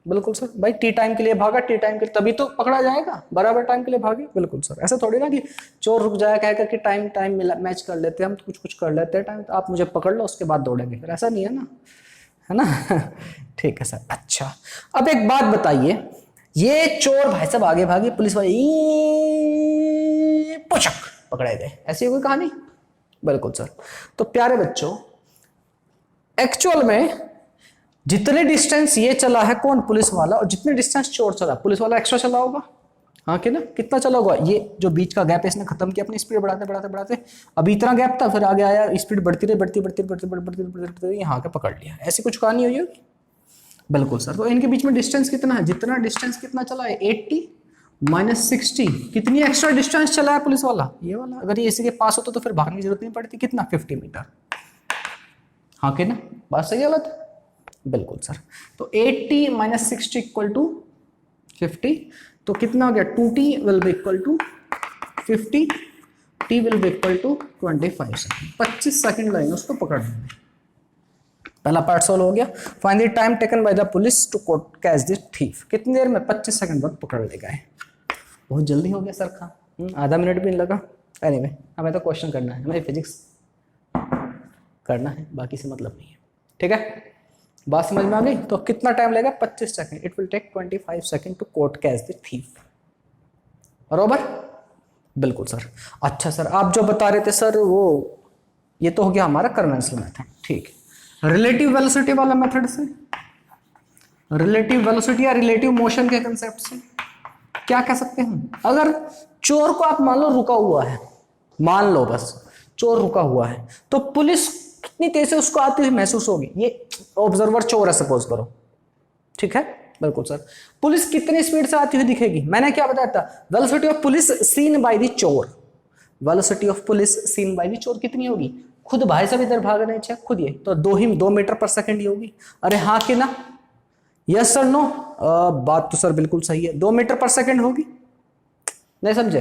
बिल्कुल सर। भाई टी टाइम के लिए भागा, टी टाइम के लिए तभी तो पकड़ा जाएगा, बराबर टाइम के लिए भागे। बिल्कुल सर, ऐसा थोड़ी ना कि चोर रुक जाए कहकर कि टाइम मैच कर लेते हैं हम, तो कुछ कर लेते हैं टाइम, तो आप मुझे पकड़ लो उसके बाद दौड़ेंगे, फिर ऐसा नहीं है ना, है ना। ठीक है सर। अच्छा अब एक बात बताइए, ये चोर भाई साहब आगे भागे, पुलिस वाले पुचक पकड़े गए, ऐसी कोई कहानी। बिल्कुल सर। तो प्यारे बच्चों, एक्चुअल में जितने डिस्टेंस ये चला है कौन, पुलिस वाला, और जितने डिस्टेंस चोर चला, पुलिस वाला एक्स्ट्रा चला होगा। हाँ कि ना, कितना चला होगा, ये जो बीच का गैप है इसने खत्म किया अपनी स्पीड बढ़ाते बढ़ाते बढ़ाते, अभी इतना गैप था, फिर आगे आया, स्पीड बढ़ती रही, बढ़ती यहाँ आके पकड़ लिया। ऐसी कुछ कहानी हुई होगी। बिल्कुल सर। तो इनके बीच में डिस्टेंस कितना है, जितना डिस्टेंस कितना चला है, 80 माइनस 60, कितनी एक्स्ट्रा डिस्टेंस चला है पुलिस वाला, ये वाला। अगर ये इसी के पास होता तो फिर भागने की जरूरत नहीं पड़ती। कितना, 50 मीटर। हाँ कि ना, बात सही है गलत। बिल्कुल सर। तो 80 माइनस 60 इक्वल टू 50, तो कितना हो गया, 2t will be equal to 50, t will be equal to 25 second. 25 second लगेंगे उसको पकड़ने में। पहला पार्ट सोल्व हो गया। Find the time taken by the police to catch the thief. कितनी देर में, 25 सेकंड बाद पकड़ ले गए। बहुत जल्दी हो गया सर का, आधा मिनट भी नहीं लगा। एनीवे, हमें तो क्वेश्चन करना है, हमें फिजिक्स करना है, बाकी से मतलब नहीं है। ठीक है, बात समझ में आ गई। तो कितना टाइम लगेगा, 25 second. It will take 25 second to court catch the thief. बरोबर, बिल्कुल सर। अच्छा सर, आप जो बता रहे थे सर, वो ये तो हो गया हमारा कन्वेंशनल मेथड। ठीक है, रिलेटिव वेलोसिटी वाला मेथड से, रिलेटिव वेलोसिटी या रिलेटिव मोशन के कंसेप्ट से क्या कह सकते हैं। अगर चोर को आप मान लो रुका हुआ है, मान लो बस चोर रुका हुआ है, तो पुलिस कितनी तेज से उसको आती हुई महसूस होगी। ये ऑब्जर्वर चोर है सपोज करो, ठीक है, बिल्कुल सर। पुलिस कितनी स्पीड से आती हुई दिखेगी, मैंने क्या बताया था, velocity of police seen by the चोर। Velocity of police seen by the चोर कितनी होगी, खुद भाई साहब इधर भाग रहे हैं खुद, ये तो 2 मीटर पर सेकंड ही होगी। अरे हाँ कि ना, यस सर नो। बात तो सर बिल्कुल सही है, 2 मीटर पर सेकंड होगी। नहीं समझे,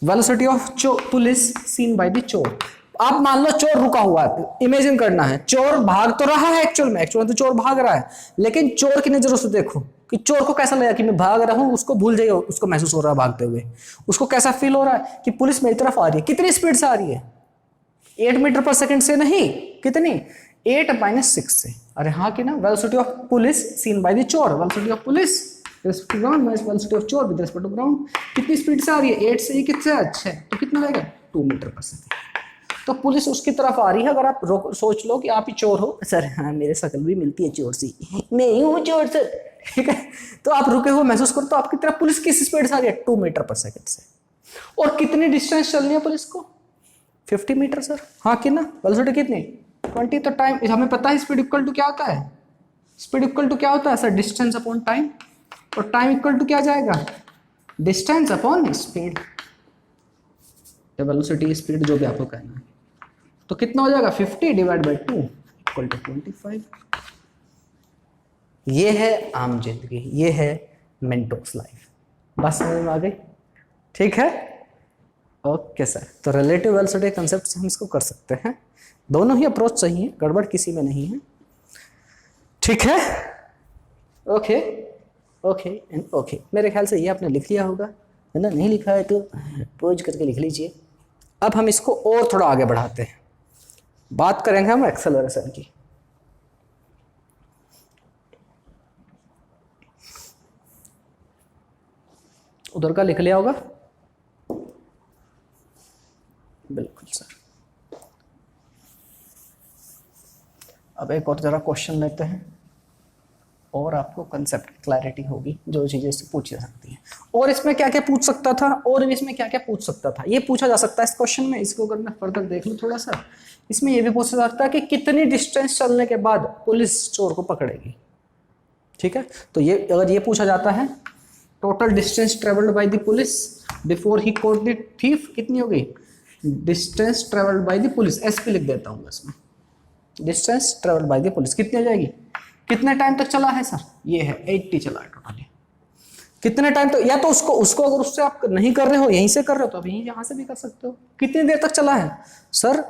velocity of police seen by the चोर। आप मान लो चोर रुका हुआ है, इमेजिन करना है, चोर भाग तो रहा है एक्चुअल में तो चोर भाग रहा है, लेकिन चोर की नजरों से देखो कि चोर को कैसा लगा कि मैं भाग रहा हूं, उसको भूल जाइए, उसको महसूस हो रहा है भागते हुए, उसको कैसा फील हो रहा है कि पुलिस मेरी तरफ आ रही है। कितनी स्पीड से आ रही है, 8 मीटर पर सेकंड से नहीं, कितनी, 8 माइनस 6 से। अरे हाँ कि ना, velocity of police seen by the चोर, velocity of police respect to ground minus velocity of चोर विद रिस्पेक्ट टू ग्राउंड। कितनी स्पीड से आ रही है, 8 से, ये कितने अच्छा है, तो कितना लगेगा, 2 मीटर पर सेकंड। तो पुलिस उसकी तरफ आ रही है। अगर आप सोच लो कि आप ही चोर हो, सर हाँ मेरे शक्ल भी मिलती है चोर सी, मैं ही हूँ चोर सर, ठीक है, तो आप रुके हुए महसूस करो, तो आपकी तरफ पुलिस किस स्पीड से आ रही है, 2 मीटर पर सेकंड से। और कितनी डिस्टेंस चलनी है पुलिस को, 50 मीटर सर। हाँ कि ना, वेलोसिटी कितनी, 20। तो टाइम हमें पता है, स्पीड इक्वल टू क्या होता है, स्पीड इक्वल टू क्या होता है सर, डिस्टेंस अपॉन टाइम। और टाइम इक्वल टू क्या जाएगा, distance upon speed, velocity speed जो भी आपको कहना है। तो कितना हो जाएगा, 50 डिवाइड बाई 2 इक्वल टू 25। ये है आम जिंदगी, ये है मेंटोस लाइफ। बस समझ में आ गई? ठीक है, ओके सर। तो रिलेटिव वेलोसिटी कंसेप्ट से हम इसको कर सकते हैं। दोनों ही अप्रोच सही है, गड़बड़ किसी में नहीं है। ठीक है, ओके ओके एंड ओके। मेरे ख्याल से ये आपने लिख लिया होगा, है ना? नहीं लिखा है तो पोज करके लिख लीजिए। अब हम इसको और थोड़ा आगे बढ़ाते हैं, बात करेंगे हम एक्सेलरेशन की। उधर का लिख लिया होगा? बिल्कुल सर। अब एक और जरा क्वेश्चन लेते हैं और आपको कंसेप्ट क्लैरिटी होगी, जो चीजें इससे पूछी जा सकती हैं। और इसमें क्या क्या पूछ सकता था, और भी इसमें क्या क्या पूछ सकता था, ये पूछा जा सकता है इस क्वेश्चन में। इसको अगर मैं फर्दर देख लूँ थोड़ा सा, इसमें ये भी पूछा जा सकता है कि कितनी डिस्टेंस चलने के बाद पुलिस चोर को पकड़ेगी। ठीक है, तो ये अगर ये पूछा जाता है total distance travelled by the police before he caught the thief, कितनी हो गई? Distance travelled by the police, SP लिख देता हूँ इसमें। Distance travelled by the police कितनी हो जाएगी? कितने टाइम तक चला है सर? ये है 80 चला है टोटली। कितने टाइम तक, या तो उसको अगर उससे आप नहीं कर रहे हो, यहीं से कर रहे हो तो अब यहीं यहाँ से भी कर सकते हो। कितनी देर तक चला है सर?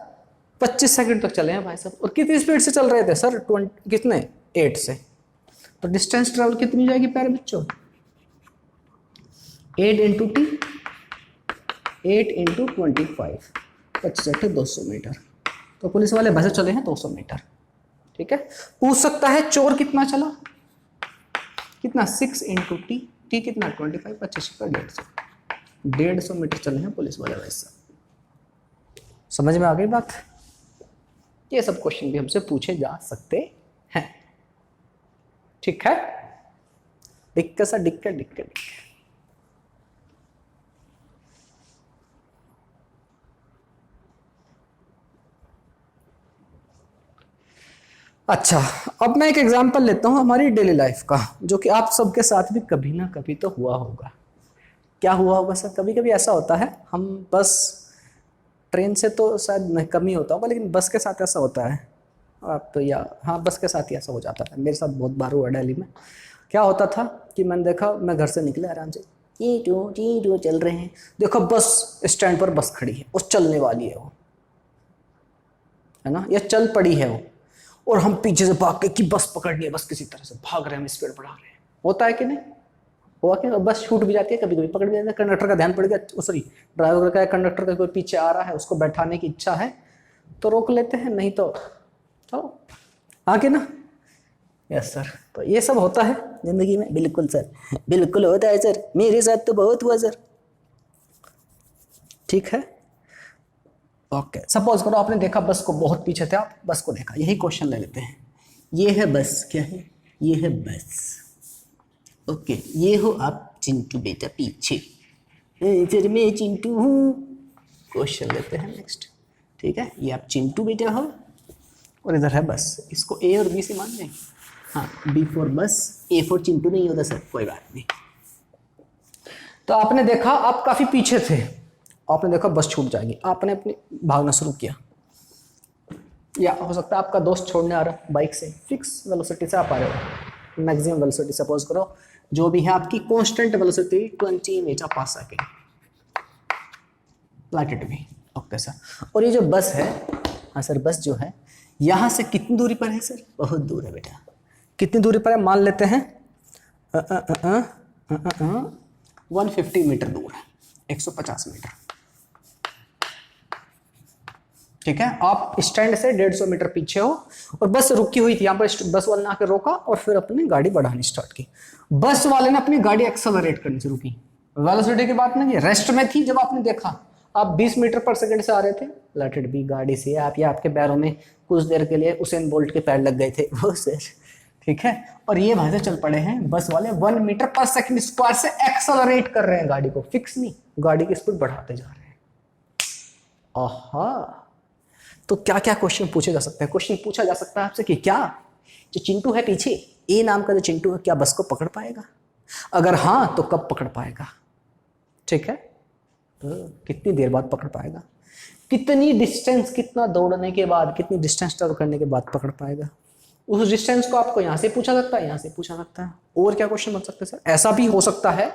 25 सेकंड तक चले हैं भाई साहब। और कितनी स्पीड से चल रहे थे सर? 20 कितने? 8 से। तो डिस्टेंस ट्रेवल कितनी हो जाएगी प्यारे बच्चों? 8 इंटू टी, 8 इंटू 25, 25 200 मीटर। तो पुलिस वाले बसे चले हैं 200 मीटर। ठीक है, पूछ सकता है चोर कितना चला, कितना? 6 इंटू टी, टी कितना? 25, 25 का 150 मीटर चले हैं पुलिस वाले वैसे। समझ में आ गई बात? ये सब क्वेश्चन भी हमसे पूछे जा सकते हैं। ठीक है, डिक्का सा डिक्का डिक्का डिक्का। अच्छा, अब मैं एक एग्जांपल लेता हूं हमारी डेली लाइफ का, जो कि आप सबके साथ भी कभी ना कभी तो हुआ होगा। क्या हुआ होगा सर? कभी कभी ऐसा होता है, हम बस, ट्रेन से तो शायद कम ही होता होगा, लेकिन बस के साथ ऐसा होता है। आप तो, या हाँ, बस के साथ ही ऐसा हो जाता है। मेरे साथ बहुत बार हुआ दिल्ली में। क्या होता था कि मैंने देखा, मैं घर से निकले आराम से, टी चल रहे हैं, देखो बस स्टैंड पर बस खड़ी है, उस चलने वाली है वो, है ना, या चल पड़ी है वो, और हम पीछे से भाग के कि बस पकड़नी है, बस किसी तरह से भाग रहे हैं, हम स्पीड बढ़ा रहे हैं। होता है कि नहीं? हुआ कि बस छूट भी जाती है, कभी कभी पकड़ भी जाती है। कंडक्टर का ध्यान पड़ गया, सॉरी ड्राइवर का, कंडक्टर का कोई पीछे आ रहा है, उसको बैठाने की इच्छा है तो रोक लेते हैं, नहीं तो आगे ना। यस सर, तो ये सब होता है जिंदगी में। बिल्कुल सर, बिल्कुल होता है सर, मेरे साथ तो बहुत हुआ सर। ठीक है, ओके। सपोज करो आपने देखा बस को, बहुत पीछे थे आप, बस को देखा। यही क्वेश्चन ले लेते हैं। ये है बस, क्या है? ये है बस। ओके, ये हो आप चिंटू बेटा पीछे, फिर मैं चिंटू हूँ। क्वेश्चन लेते हैं नेक्स्ट। ठीक है, ये आप चिंटू बेटा हो और इधर है बस। इसको ए और बी से मान लें। हाँ, बी फॉर बस, ए फॉर चिंटू नहीं होता सर, कोई बात नहीं। तो आपने देखा आप काफी पीछे थे, आपने देखा बस छूट जाएगी, आपने अपनी भागना शुरू किया। या हो सकता है आपका दोस्त छोड़ने आ रहा है बाइक से, फिक्स वेलोसिटी से आप आ रहे हो, मैक्सिमम वेलोसिटी सपोज करो जो भी है आपकी, constant velocity 20 metre per second, like it be. Okay sir, और ये जो बस है, हाँ सर, बस जो है यहाँ से कितनी दूरी पर है सर? बहुत दूर है बेटा। कितनी दूरी पर है? मान लेते हैं 150 मीटर दूर है, 150 मीटर। ठीक है, आप स्टैंड से 150 मीटर पीछे हो और बस रुकी हुई थी। यहाँ पर बस वाले ने आकर रोका और फिर अपनी गाड़ी बढ़ानी स्टार्ट की। बस वाले ने अपनी गाड़ी एक्सेलरेट करनी शुरू की। वेलोसिटी की बात नहीं, रेस्ट में थी जब आपने देखा। आप 20 मीटर पर सेकंड से आ रहे थे, लेट इट बी, गाड़ी से आप या आपके पैरों में कुछ देर के लिए उसेन बोल्ट के पैर लग गए थे वो सर। ठीक है, और ये भाई से चल पड़े हैं बस वाले 1 मीटर पर सेकंड स्क्वायर से एक्सेलरेट कर रहे हैं गाड़ी को, फिक्स नहीं, गाड़ी की स्पीड बढ़ाते जा रहे हैं। आहा, तो क्या क्या क्वेश्चन पूछे जा सकते हैं? क्वेश्चन पूछा जा सकता है आपसे कि क्या जो चिंटू है पीछे, ए नाम का जो चिंटू है, क्या बस को पकड़ पाएगा? अगर हाँ तो कब पकड़ पाएगा? ठीक है, तो कितनी देर बाद पकड़ पाएगा? कितनी डिस्टेंस, कितना दौड़ने के बाद, कितनी डिस्टेंस कवर करने के बाद पकड़ पाएगा। उस डिस्टेंस को आपको यहाँ से पूछा सकता है, यहाँ से पूछा सकता है। और क्या क्वेश्चन बन सकते हैं सर? ऐसा भी हो सकता है,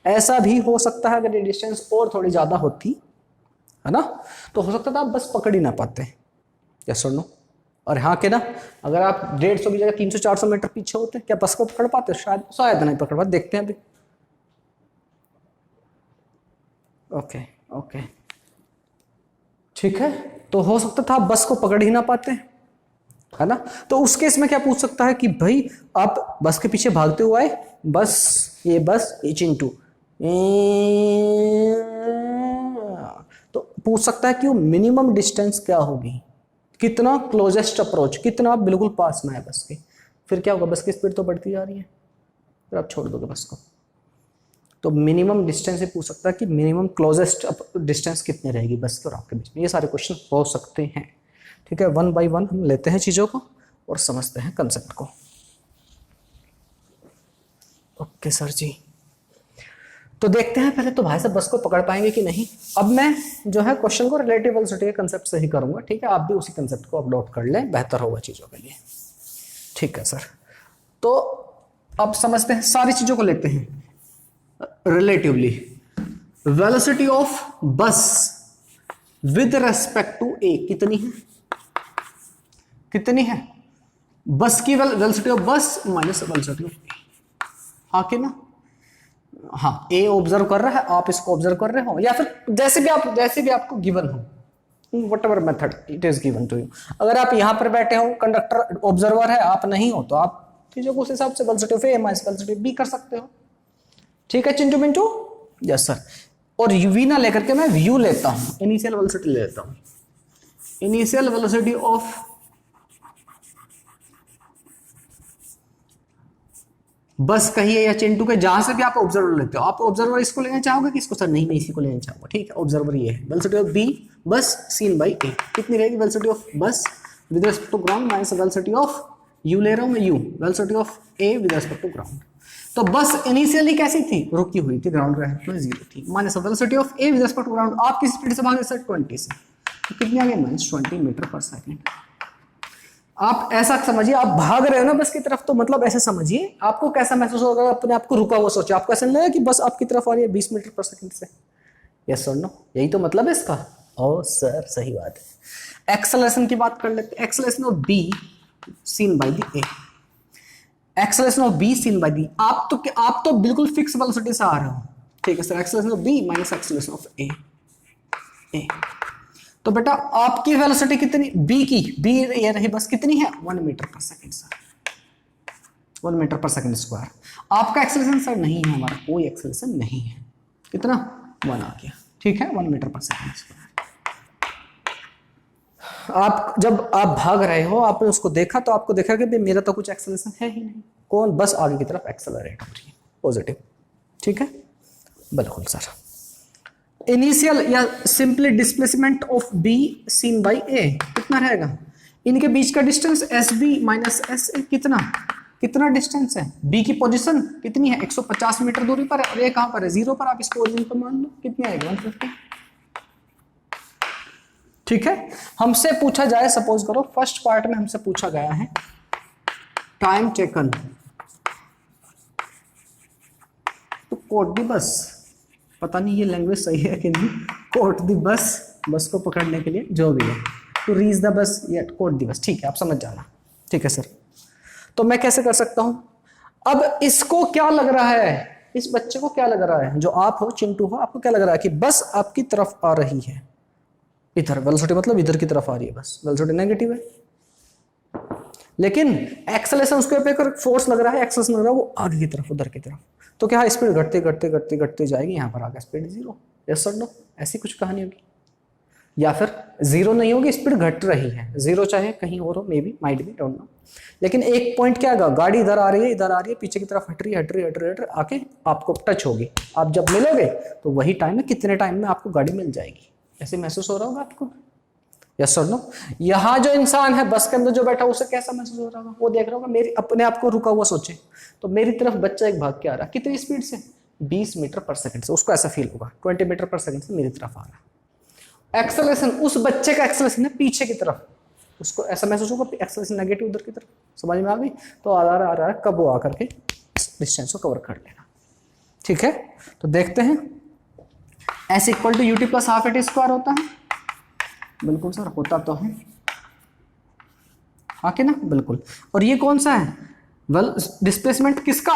ऐसा भी हो सकता है अगर ये डिस्टेंस और थोड़ी ज्यादा होती है ना, तो हो सकता था आप बस पकड़ ही ना पाते। यस और नो? और हाँ के ना, अगर आप 150 की जगह 300-400 मीटर पीछे होते, क्या बस को पकड़ पाते? शायद नहीं पकड़ पाते। देखते हैं अभी। ओके ओके, ठीक है। तो हो सकता था आप बस को पकड़ ही ना पाते, है ना। तो उस केस में क्या पूछ सकता है कि भाई आप बस के पीछे भागते हुए आए, बस ये बस h/2, तो पूछ सकता है कि वो मिनिमम डिस्टेंस क्या होगी, कितना क्लोजेस्ट अप्रोच, कितना आप बिल्कुल पास में है बस के। फिर क्या होगा, बस की स्पीड तो बढ़ती जा रही है, फिर आप छोड़ दोगे बस को। तो मिनिमम डिस्टेंस से पूछ सकता है कि मिनिमम क्लोजेस्ट डिस्टेंस कितनी रहेगी बस के और आपके बीच में। ये सारे क्वेश्चन हो सकते हैं, ठीक है। 1 बाय 1 हम लेते हैं चीज़ों को और समझते हैं कंसेप्ट को। ओके सर जी, तो देखते हैं पहले तो भाई साहब बस को पकड़ पाएंगे कि नहीं। अब मैं जो है क्वेश्चन को रिलेटिव वेलोसिटी के कंसेप्ट से ही करूंगा, ठीक है। आप भी उसी कंसेप्ट को अपलोड कर लें, बेहतर होगा चीज़ों के लिए, ठीक है सर। तो अब समझते हैं, सारी चीज़ों को लेते हैं relatively. Velocity of bus with respect to ए कितनी है, कितनी है? बस की वेलोसिटी ऑफ बस माइनस वेलोसिटी ऑफ ए, हाँ कि ना? हाँ, ए ऑब्जर्व कर रहा है, आप इसको ऑब्जर्व कर रहे हो, या फिर जैसे भी आपको गिवन हो, whatever method it is given to you. अगर आप यहां पर बैठे हो, कंडक्टर ऑब्जर्वर है, आप नहीं हो, तो आप चीजों को उस हिसाब से velocity of A minus velocity of B कर सकते हो, ठीक है चिंटू मिंटू? Yes sir. और वी ना लेकर के मैं व्यू लेता हूं, इनिशियल वेलोसिटी ले लेता हूं। इनिशियल वेलोसिटी ऑफ बस कहिए या चिंटू के, जहां से भी आप ऑब्जर्वर लेते हो। आप ऑब्जर्वर इसको लेना चाहोगे कि इसको? सर नहीं, मैं इसी को लेना चाहूंगा, ठीक है। ऑब्जर्वर ये है, velocity of B bus seen by A कितनी रहेगी? Velocity of bus with respect to ground minus velocity of, U ले रहा हूं मैं U, velocity of A with respect to ground. तो बस इनिशियली कैसी थी? रुकी हुई थी, ग्राउंड में 0 थी, minus velocity of A with respect to ground. आप किस स्पीड से भागे सर? 20 से, तो कितनी आ गई? Minus 20 metre per second. आप ऐसा समझिए, आप भाग रहे हो ना बस की तरफ, तो मतलब ऐसे समझिए आपको कैसा महसूस होगा अपने आप को रुका हुआ। सोचिए, आपको ऐसा नहीं लगेगा कि बस आपकी तरफ आ रही है 20 मीटर पर सेकंड से? यस और नो? यही तो मतलब है इसका। ओ सर सही बात है। एक्सेलरेशन की बात कर लेते हैं। Acceleration of B scene by the A, acceleration of B scene by the. आप तो बिल्कुल फिक्स वेलोसिटी से आ रहे हो, ठीक है sir. Acceleration of B minus acceleration of A, तो बेटा आपकी वेलोसिटी कितनी? बी की, बी ये रही बस, कितनी है? 1 metre per second sir, 1 metre per second square. आपका एक्सेलरेशन सर नहीं है, हमारा कोई एक्सेलरेशन नहीं है। कितना? 1 आ गया, ठीक है, 1 मीटर पर सेकंड स्क्वायर। आप जब आप भाग रहे हो, आपने उसको देखा, तो आपको देखा कि मेरा तो कुछ एक्सेलरेशन है ही नहीं। कौन? बस आगे की तरफ एक्सेलरेट हो रही है, पॉजिटिव, ठीक है, बिल्कुल सर। इनिशियल या simply displacement of B seen by A कितना रहेगा? इनके बीच का distance S B minus S A, कितना डिस्टेंस है? बी की पोजीशन कितनी है? 150 मीटर दूरी पर है, और ये कहां पर है? 0 पर। आप इसको ओरिजिन पर मान लो, कितनी आएगी? 150, ठीक है। हमसे पूछा जाए, सपोज करो फर्स्ट पार्ट में हमसे पूछा गया है टाइम टेकन तो कोट दी बस, पता नहीं ये लैंग्वेज सही है कि नहीं, कोट दी बस को पकड़ने के लिए जो भी है, तो रीच द बस या कोट दी बस, ठीक है, आप समझ जाना, ठीक है सर। तो मैं कैसे कर सकता हूं? अब इसको क्या लग रहा है, इस बच्चे को क्या लग रहा है, जो आप हो, चिंटू हो, आपको क्या लग रहा है कि बस आपकी तरफ आ रही है, इधर वेलोसिटी मतलब इधर की तरफ आ रही है, बस वेलोसिटी नेगेटिव है, लेकिन एक्सेलरेशन उसके ऊपर फोर्स लग रहा है, एक्सेलरेशन लग रहा है वो आगे की तरफ, उधर की तरफ। तो क्या स्पीड घटते जाएगी, यहाँ पर आगे स्पीड 0। Yes sir no? ऐसी कुछ कहानी होगी, या फिर 0 नहीं होगी, स्पीड घट रही है। 0 चाहे कहीं और हो, may be, might be, don't know, लेकिन एक पॉइंट क्या है, गाड़ी इधर आ रही है, पीछे की तरफ हट रही है, आके आपको टच होगी। आप जब मिलोगे तो वही टाइम में, कितने टाइम में आपको गाड़ी मिल जाएगी, ऐसे महसूस हो रहा होगा आपको। यस और नो? यहाँ जो इंसान है बस के अंदर जो बैठा, उसे कैसा महसूस हो रहा होगा? वो देख रहा होगा मेरी, अपने आप को रुका हुआ सोचे, तो मेरी तरफ बच्चा एक भाग के आ रहा है, कितनी स्पीड से? 20 मीटर पर सेकंड से, उसको ऐसा फील होगा 20 मीटर पर सेकंड से मेरी तरफ आ रहा है। एक्सेलरेशन उस बच्चे का एक्सेलरेशन है पीछे की तरफ, उसको ऐसा महसूस होगा एक्सेलरेशन नेगेटिव उधर की तरफ, समझ में आ गई? तो आ रहा है कब वो आकर के डिस्टेंस को कवर कर लेगा। ठीक है, तो देखते हैं S equal to UT plus half AT square होता है, बिल्कुल सर होता तो है, हाँ कि ना, बिल्कुल। और ये कौन सा है? वेल डिस्प्लेसमेंट किसका?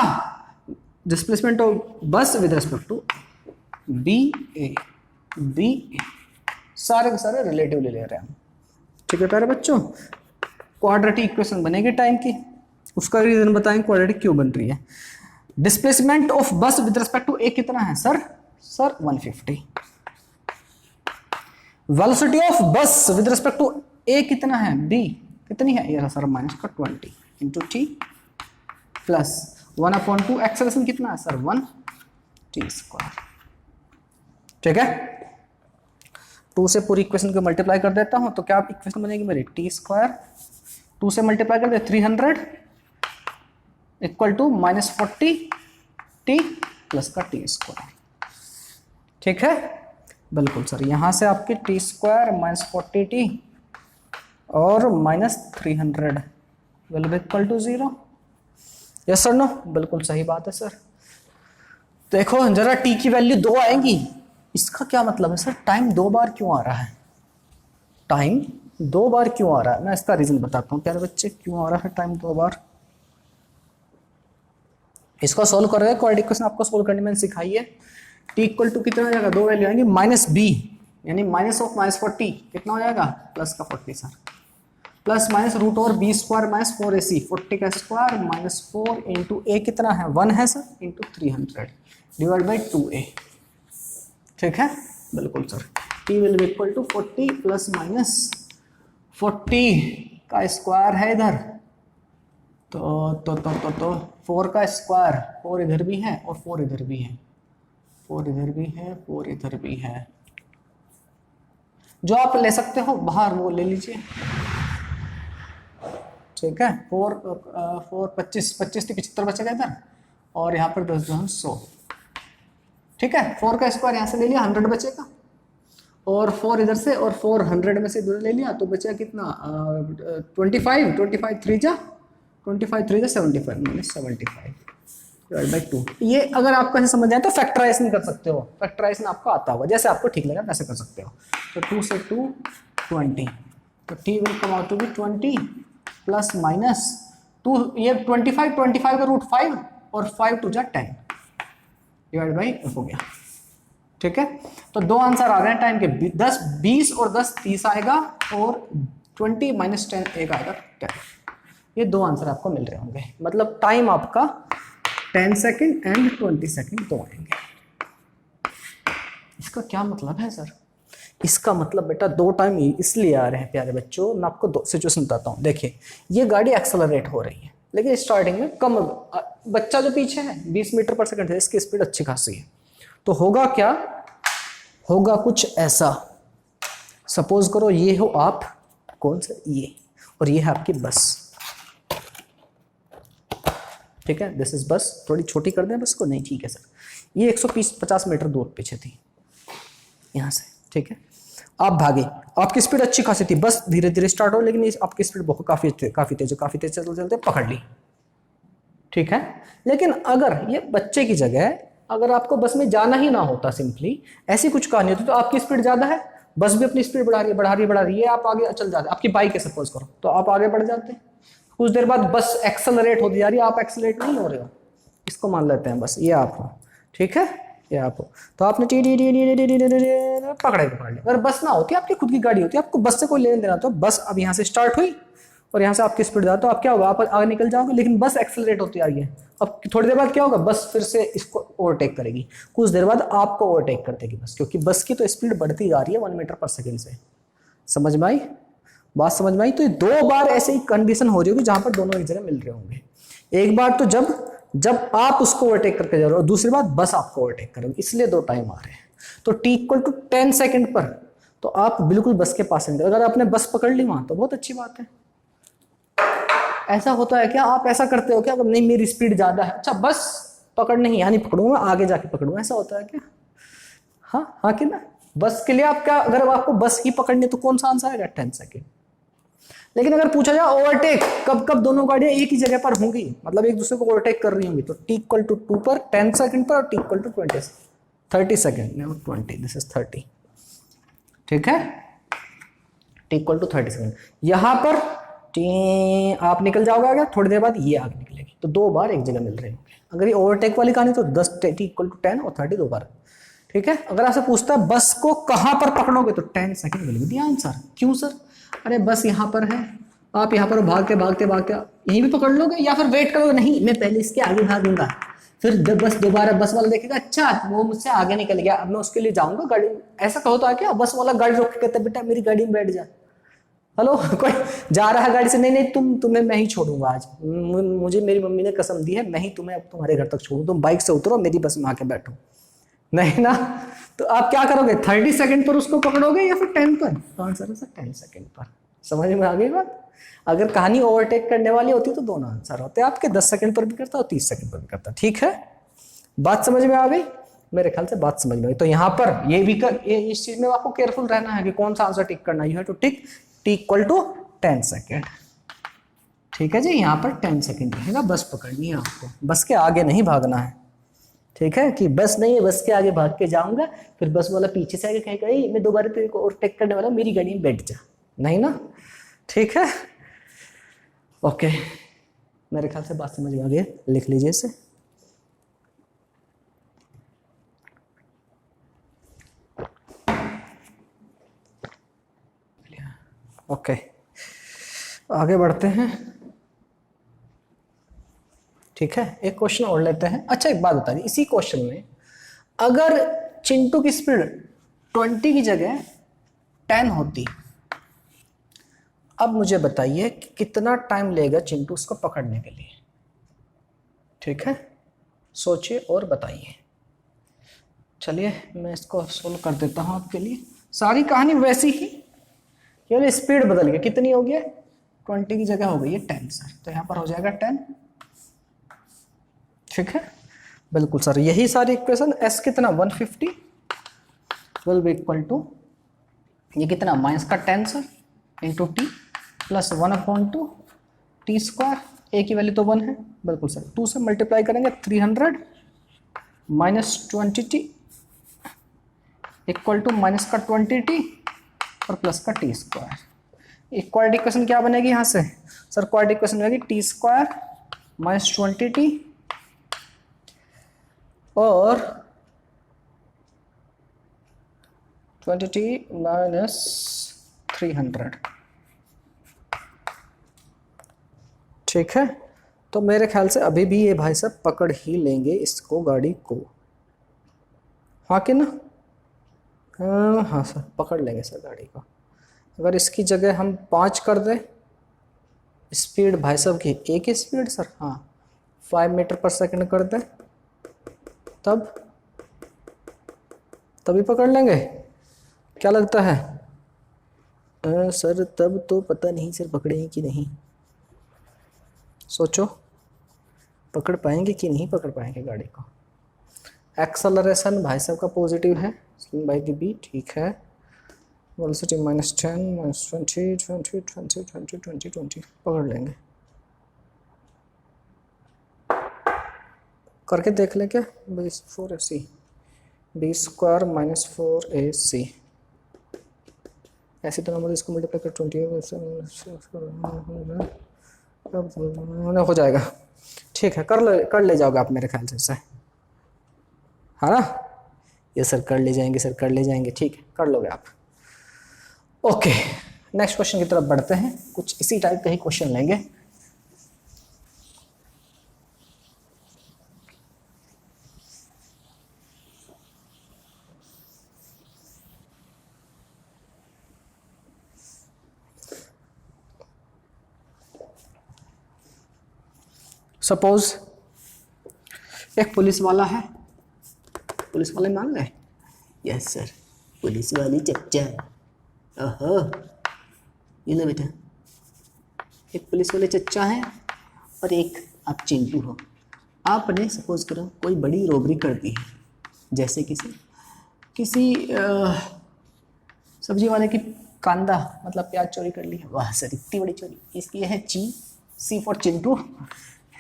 Displacement of bus with respect to be ए, सारे के सारे रिलेटिवली ले रहे हैं हम। ठीक है प्यारे बच्चों, क्वाड्रेटिक इक्वेशन बनेगी टाइम की, उसका रीजन बताएंगे क्वाड्रेटिक क्यों बन रही है। Displacement of bus with respect to ए कितना है sir? 150। Velocity of bus with respect to ए कितना है? बी कितनी है? ये सर माइनस का 20 इंटू टी प्लस 1/2 एक्सेलरेशन कितना है सर? 1 T square. ठीक है, 2 से पूरी इक्वेशन को मल्टीप्लाई कर देता हूं तो क्या इक्वेशन बनेगी मेरी? टी स्क्वायर 2 से मल्टीप्लाई कर दे 300 इक्वल टू -40 टी प्लस का टी स्क्वायर। ठीक है, बिल्कुल सर, यहां से आपकी टी स्क्वायर -40 टी और -300 will be equal to 0। Yes sir no? बिल्कुल सही बात है सर। देखो जरा टी की वैल्यू 2 आएंगी, इसका क्या मतलब है सर? टाइम 2 बार क्यों आ रहा है? टाइम 2 बार क्यों आ रहा है? मैं इसका रीजन बताता हूँ प्यारे बच्चे, क्यों आ रहा है टाइम 2 बार। इसको सोल्व कर रहे हैं, क्वाड्रेटिक इक्वेशन आपको सोल्व करने में सिखाई है। टी इक्वल टू कितना हो जाएगा? 2 वैल्यू आएंगी, माइनस बी यानी माइनस ऑफ -40 कितना हो जाएगा? प्लस का 40 सर, प्लस माइनस रूट और बी स्क्वायर माइनस 4ac 40 का स्क्वायर -4 इंटू ए कितना है? 1 है sir, into 300 divide by 2a। ठीक है, बिल्कुल sir, t will be equal to 40 plus minus 40 का स्क्वायर है इधर, तो 4 का स्क्वायर, 4 इधर भी है और 4 इधर भी है, 4 इधर भी है, 4 इधर भी है। जो आप ले सकते हो बाहर वो ले लीजिए। ठीक है, 4 25 25 थी, 75 बचेगा इधर और यहाँ पर 10 100। ठीक है, 4 का स्क्वायर यहाँ से ले लिया, 100 बचेगा और 4 इधर से और 400 में से इधर ले लिया तो बचेगा कितना? 25 3 जा 75 डिवाइड बाई 2। ये अगर आपको ऐसे समझ आए तो फैक्टराइजेशन कर सकते हो, फैक्टराइजेशन आपको आता होगा, जैसे आपको ठीक लगे वैसे कर सकते हो। तो 2 से 2 20, तो t will come out to be 20 plus minus 2, ये 25 का रूट 5 और 5 टू जा 10 डिवाइड बाई हो गया। ठीक है, तो 2 आंसर आ रहे हैं टाइम के, 10 20 और 10 30 आएगा और 20 माइनस 10 एक आएगा 10। ये 2 आंसर आपको मिल रहे होंगे, मतलब टाइम आपका 10 सेकेंड एंड 20 सेकेंड 2 आएंगे। इसका क्या मतलब है सर? इसका मतलब बेटा 2 टाइम इसलिए आ रहे हैं प्यारे बच्चों, मैं आपको 2 सिचुएशन बताता हूँ। देखिए ये गाड़ी एक्सेलरेट हो रही है लेकिन स्टार्टिंग में कम, बच्चा जो पीछे है 20 मीटर पर सेकंड है, इसकी स्पीड अच्छी खासी है, तो होगा क्या? होगा कुछ ऐसा, सपोज करो ये हो आप, कौन सा? ये, और ये है आपकी बस। ठीक है, दिस इज बस, थोड़ी छोटी कर दें बस को, नहीं ठीक है सर। ये 150 मीटर दूर पीछे थी यहाँ से। ठीक है, आप भागे, आपकी स्पीड अच्छी खासी थी, बस धीरे धीरे स्टार्ट हो, लेकिन आपकी स्पीड बहुत काफी तेज चलते चलते पकड़ ली। ठीक है, लेकिन अगर ये बच्चे की जगह अगर आपको बस में जाना ही ना होता, सिंपली ऐसी कुछ कहानी होती, तो आपकी स्पीड ज्यादा है, बस भी अपनी स्पीड बढ़ा रही है, आप आगे चल जाते, आपकी बाइक है सपोज करो, तो आप आगे बढ़ जाते, कुछ देर बाद बस एक्सेलरेट होती जा रही है, आप एक्सेलरेट नहीं हो रहे हो, इसको मान लेते हैं बस ये आप हो। ठीक है, ये आप हो, तो आपने पकड़ लिया। अगर बस ना होती, आपकी खुद की गाड़ी होती, आपको बस से कोई लेन देना, तो बस अब यहाँ से स्टार्ट हुई और यहाँ से आपकी स्पीड तो आप क्या होगा? आप आगे निकल जाओगे, लेकिन बस एक्सेलरेट होती आ रही है। अब थोड़ी देर बाद क्या होगा? बस फिर से इसको ओवरटेक करेगी, कुछ देर बाद आपको ओवरटेक कर देगी बस, क्योंकि बस की तो स्पीड बढ़ती जा रही है 1 मीटर पर सेकेंड से। समझ में आई बात? समझ में आई? तो 2 बार ऐसे ही कंडीशन हो रही होगी जहां पर दोनों एक जगह मिल रहे होंगे। एक बार तो जब आप उसको ओवरटेक करके जा रहे हो, दूसरी बार बस आपको ओवरटेक करेगी, इसलिए 2 टाइम आ रहे हैं। तो t इक्वल टू 10 सेकेंड पर तो आप बिल्कुल बस के पास नहीं, अगर आपने बस पकड़ ली वहां तो बहुत अच्छी बात है। ऐसा होता है क्या? आप ऐसा करते हो क्या? अगर नहीं मेरी स्पीड ज्यादा है, अच्छा बस पकड़ नहीं, यानी पकड़ूंगा आगे जाके पकड़ूंगा, ऐसा होता है क्या? हाँ कि ना? बस के लिए आप क्या, अगर आपको बस ही पकड़नी है तो कौन सा आंसर आएगा? 10 सेकेंड। लेकिन अगर पूछा जाए ओवरटेक, कब कब दोनों गाड़ियां एक ही जगह पर होंगी, मतलब एक दूसरे को ओवरटेक कर रही होंगी, तो t इक्वल टू 2 पर 10 सेकंड पर, और t equal to 30 second, 20, this is 30, ठीक है, t इक्वल टू 30 सेकंड। यहां पर आप निकल जाओगे आगे, थोड़ी देर बाद ये आगे निकलेगी, तो 2 बार एक जगह मिल रहे होंगे। अगर ये ओवरटेक वाली कहानी तो 10 t इक्वल टू 10 और 30 2 बार, ठीक है। अगर आपसे पूछता है बस को कहां पर पकड़ोगे, तो 10 सेकंड मिलेगी, दिया आंसर। क्यों सर? अरे बस यहाँ पर है, आप यहाँ पर भागते भागते भागते यहीं भी पकड़ लोगे, या फिर वेट करोगे, नहीं मैं पहले इसके आगे भागूंगा, फिर बस दोबारा बस वाला देखेगा अच्छा वो मुझसे आगे निकल गया, अब मैं उसके लिए जाऊंगा गाड़ी। ऐसा होता है क्या? बस वाला गाड़ी रोक के कहता है बेटा मेरी गाड़ी में बैठ जा। हेलो कोई जा रहा है गाड़ी से, नहीं नहीं तुम्हें मैं ही छोड़ूंगा आज, मुझे मेरी मम्मी ने कसम दी है, मैं ही तुम्हें अब तुम्हारे घर तक छोड़ू, तुम बाइक से उतरो, मेरी बस में आके बैठो। नहीं ना, तो आप क्या करोगे? 30 सेकंड पर उसको पकड़ोगे या फिर 10 पर? तो आंसर है सर 10 सेकंड पर। समझ में आ गई बात? अगर कहानी ओवरटेक करने वाली होती तो दोनों आंसर होते आपके, 10 सेकंड पर भी करता और 30 सेकंड पर भी करता। ठीक है, बात समझ में आ गई? मेरे ख्याल से बात समझ में आई। तो यहाँ पर ये भी इस चीज में आपको केयरफुल रहना है कि कौन सा आंसर टिक करना है। You have to tick t equal to 10 second. ठीक है जी, यहाँ पर 10 सेकेंड रहेगा, बस पकड़नी है आपको, बस के आगे नहीं भागना है। ठीक है, कि बस नहीं है बस के आगे भाग के जाऊंगा, फिर बस वाला पीछे से आगे कहेगा मैं दोबारा तेरे को ओवरटेक करने वाला, मेरी गाड़ी में बैठ जा, नहीं ना। ठीक है, ओके, मेरे ख्याल से बात समझ में आ गई, लिख लीजिए इसे। ओके, आगे बढ़ते हैं। ठीक है, एक क्वेश्चन और लेते हैं। अच्छा एक बात बता दी, इसी क्वेश्चन में अगर चिंटू की स्पीड 20 की जगह 10 होती, अब मुझे बताइए कि कितना टाइम लेगा चिंटू उसको पकड़ने के लिए। ठीक है, सोचिए और बताइए। चलिए मैं इसको सोल्व कर देता हूं आपके लिए। सारी कहानी वैसी ही, केवल स्पीड बदल गई। कितनी हो गई? 20 की जगह हो गई है 10 सर, तो यहाँ पर हो जाएगा 10। ठीक है, बिल्कुल सर, यही सारी इक्वेशन। s कितना 150, 12 इक्वल टू ये कितना माइनस का 10 sir into T plus 1/2 T square, A की वैल्यू तो 1 है, बिल्कुल सर। 2 से मल्टीप्लाई करेंगे 300 minus 20t equal to minus का 20t और प्लस का टी स्क्वायर। क्वाड्रेटिक इक्वेशन क्या बनेगी यहाँ से सर? क्वाड्रेटिक इक्वेशन बनेगी टी स्क्वायर माइनस 20t और 20t माइनस 300। ठीक है, तो मेरे ख्याल से अभी भी ये भाई साहब पकड़ ही लेंगे इसको, गाड़ी को। हाँ कि ना? हाँ सर, पकड़ लेंगे सर गाड़ी को। अगर इसकी जगह हम 5 कर दें, स्पीड भाई साहब की एक ही स्पीड सर, हाँ 5 मीटर पर सेकंड कर दें, तब तभी पकड़ लेंगे। क्या लगता है सर? तब तो पता नहीं सर पकड़ेंगे कि नहीं, सोचो पकड़ पाएंगे कि नहीं पकड़ पाएंगे गाड़ी को। एक्सेलरेशन भाई साहब का पॉजिटिव है बाई द बी। ठीक है, वेलोसिटी -10 -20 20 20 20 20 20 पकड़ लेंगे। करके देख लें क्या? 4ac b square minus 4ac, ऐसे तो नंबर इसको मल्टीप्लाई कर 20 हो जाएगा। ठीक है, कर ले जाओगे आप मेरे ख्याल से, है ना? ये सर कर ले जाएंगे सर, कर ले जाएंगे। ठीक है, कर लोगे आप। ओके, नेक्स्ट क्वेश्चन की तरफ बढ़ते हैं। कुछ इसी टाइप का ही क्वेश्चन लेंगे। सपोज एक पुलिस वाला है, पुलिस वाले मान रहे? यस सर, पुलिस वाली चच्चा। ओहो, ये लो बेटा, एक पुलिस वाले चच्चा है और एक आप चिंटू हो। आपने सपोज करो कोई बड़ी रॉबरी कर दी है, जैसे किसी सब्जी वाले की कांदा मतलब प्याज चोरी कर ली, वाह सर इतनी बड़ी चोरी। इसकी है सी फॉर चिंटू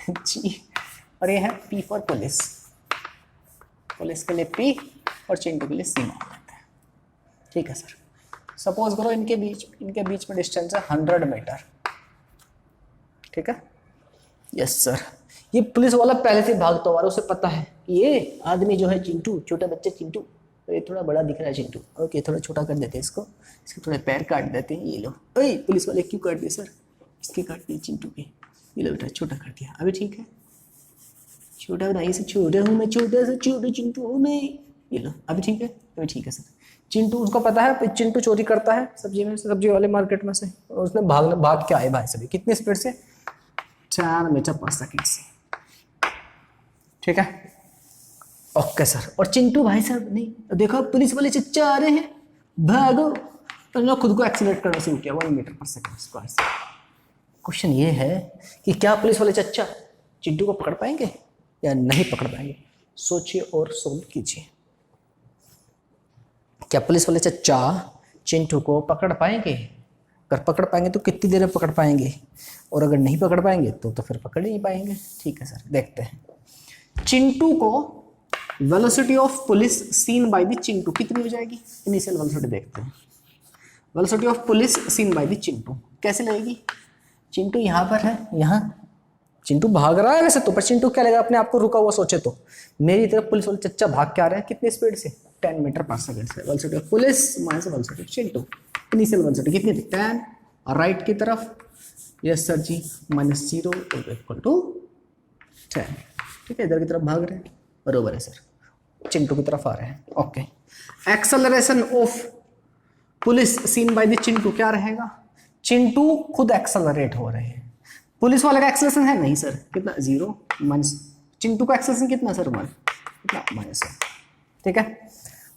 ची, और ये है पी फॉर पुलिस, पुलिस के लिए पी और चिंटू के लिए सी मान लेते हैं। ठीक है सर। सपोज करो इनके बीच में डिस्टेंस है 100 मीटर। ठीक है, यस सर। ये पुलिस वाला पहले से भागता हुआ, उसे पता है ये आदमी जो है चिंटू, छोटा बच्चा चिंटू, तो ये थोड़ा बड़ा दिख रहा है चिंटू, ओके थोड़ा छोटा कर देते हैं इसको, इसके थोड़े पैर काट देते हैं। ये लो, ओए पुलिस वाले क्यों काट दिए सर? इसके काट दिए चिंटू के, ये लो बेटा छोटा कर दिया। अभी ठीक है, छोटा नहीं से छोटा हूँ मैं, छोटा से छोटा चिंटू हूँ मैं। ये लो अभी ठीक है, अभी ठीक है सर। चिंटू, उसको पता है चिंटू चोरी करता है सब्जी में, सब्जी वाले मार्केट में से, और उसने भाग के आए भाई सभी, कितनी स्पीड से? 4 मीटर पर सेकंड से। ठीक है, ओके सर। और चिंटू भाई साहब नहीं, देखो पुलिस वाले चच्चा आ रहे हैं, भागो, तो उन्होंने खुद को एक्सीलरेट करना शुरू किया 1 मीटर पर सेकंड स्क्वायर से। क्वेश्चन ये है कि क्या पुलिस वाले चच्चा चिंटू को पकड़ पाएंगे या नहीं पकड़ पाएंगे? सोचिए और सोल्व कीजिए। क्या पुलिस वाले चच्चा चिंटू को पकड़ पाएंगे? अगर पकड़ पाएंगे तो कितनी देर में पकड़ पाएंगे, और अगर नहीं पकड़ पाएंगे तो फिर पकड़ ही नहीं पाएंगे। ठीक है सर, देखते हैं। चिंटू को velocity of police seen by the Chintu कितनी हो जाएगी? इनिशियल वेलोसिटी देखते हैं। Velocity of police seen by the Chintu कैसे लगेगी? चिंटू यहाँ पर है, यहाँ चिंटू भाग रहा है वैसे तो, पर चिंटू क्या लगेगा अपने आप को रुका हुआ सोचे तो, मेरी तरफ पुलिस वाले चच्चा भाग के आ रहे हैं कितनी स्पीड से? 10 मीटर पर सेकंड से। Velocity of police minus velocity of Chintu, initial velocity कितनी थी? 10, और राइट की तरफ यस सर जी -0 इक्वल टू 10। ठीक है, इधर की तरफ भाग रहे हैं, बरोबर है सर, चिंटू की तरफ आ रहे हैं। Okay, acceleration of police seen by the Chintu क्या रहेगा? चिंटू खुद एक्सेलरेट हो रहे हैं, पुलिस वाले का एक्सेलरेशन है नहीं सर, कितना? 0 माइनस, चिंटू का एक्सेलरेशन कितना सर? 1, कितना? -1। ठीक है,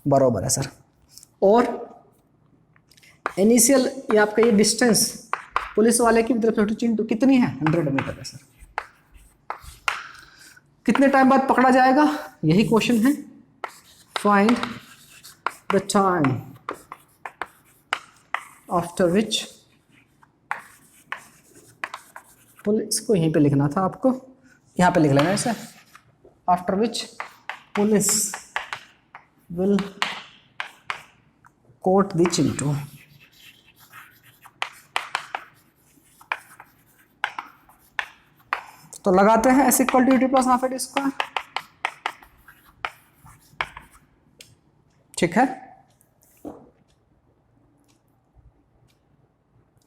बरोबर है सर। और इनिशियल ये आपका ये डिस्टेंस पुलिस वाले की तरफ से चिंटू कितनी है? 100 मीटर है सर। कितने टाइम बाद पकड़ा जाएगा? यही क्वेश्चन है। Find the time after which, police को यहीं पे लिखना था आपको, यहाँ पे लिख लेना इसे, after which police will caught the Chintu. तो लगाते हैं S equal to T plus half at square. ठीक है,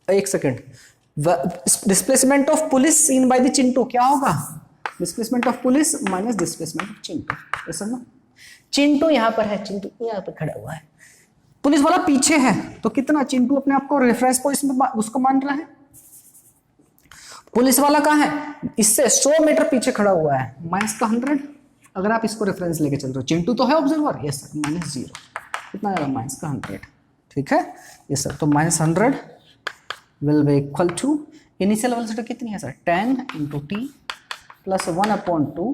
एक second. Displacement of police seen by the Chintu क्या होगा? Displacement of police minus displacement of Chintu. ऐसा ना, चिंटू यहां पर है, चिंटू यहां पर खड़ा हुआ है, पुलिस वाला पीछे है, तो कितना चिंटू अपने आप को रेफरेंस पोजीशन में उसको मान रहा है। पुलिस वाला कहाँ है? इससे 100 मीटर पीछे खड़ा हुआ है, माइनस का 100। अगर आप इसको रेफरेंस लेके चल रहे हो, चिंटू तो है ऑब्जर्वर, यस सर, -0 कितना आएगा? माइनस का 100। ठीक है, यस सर, तो -100 will be equal to initial velocity कितनी है सर? 10 × t plus 1/2।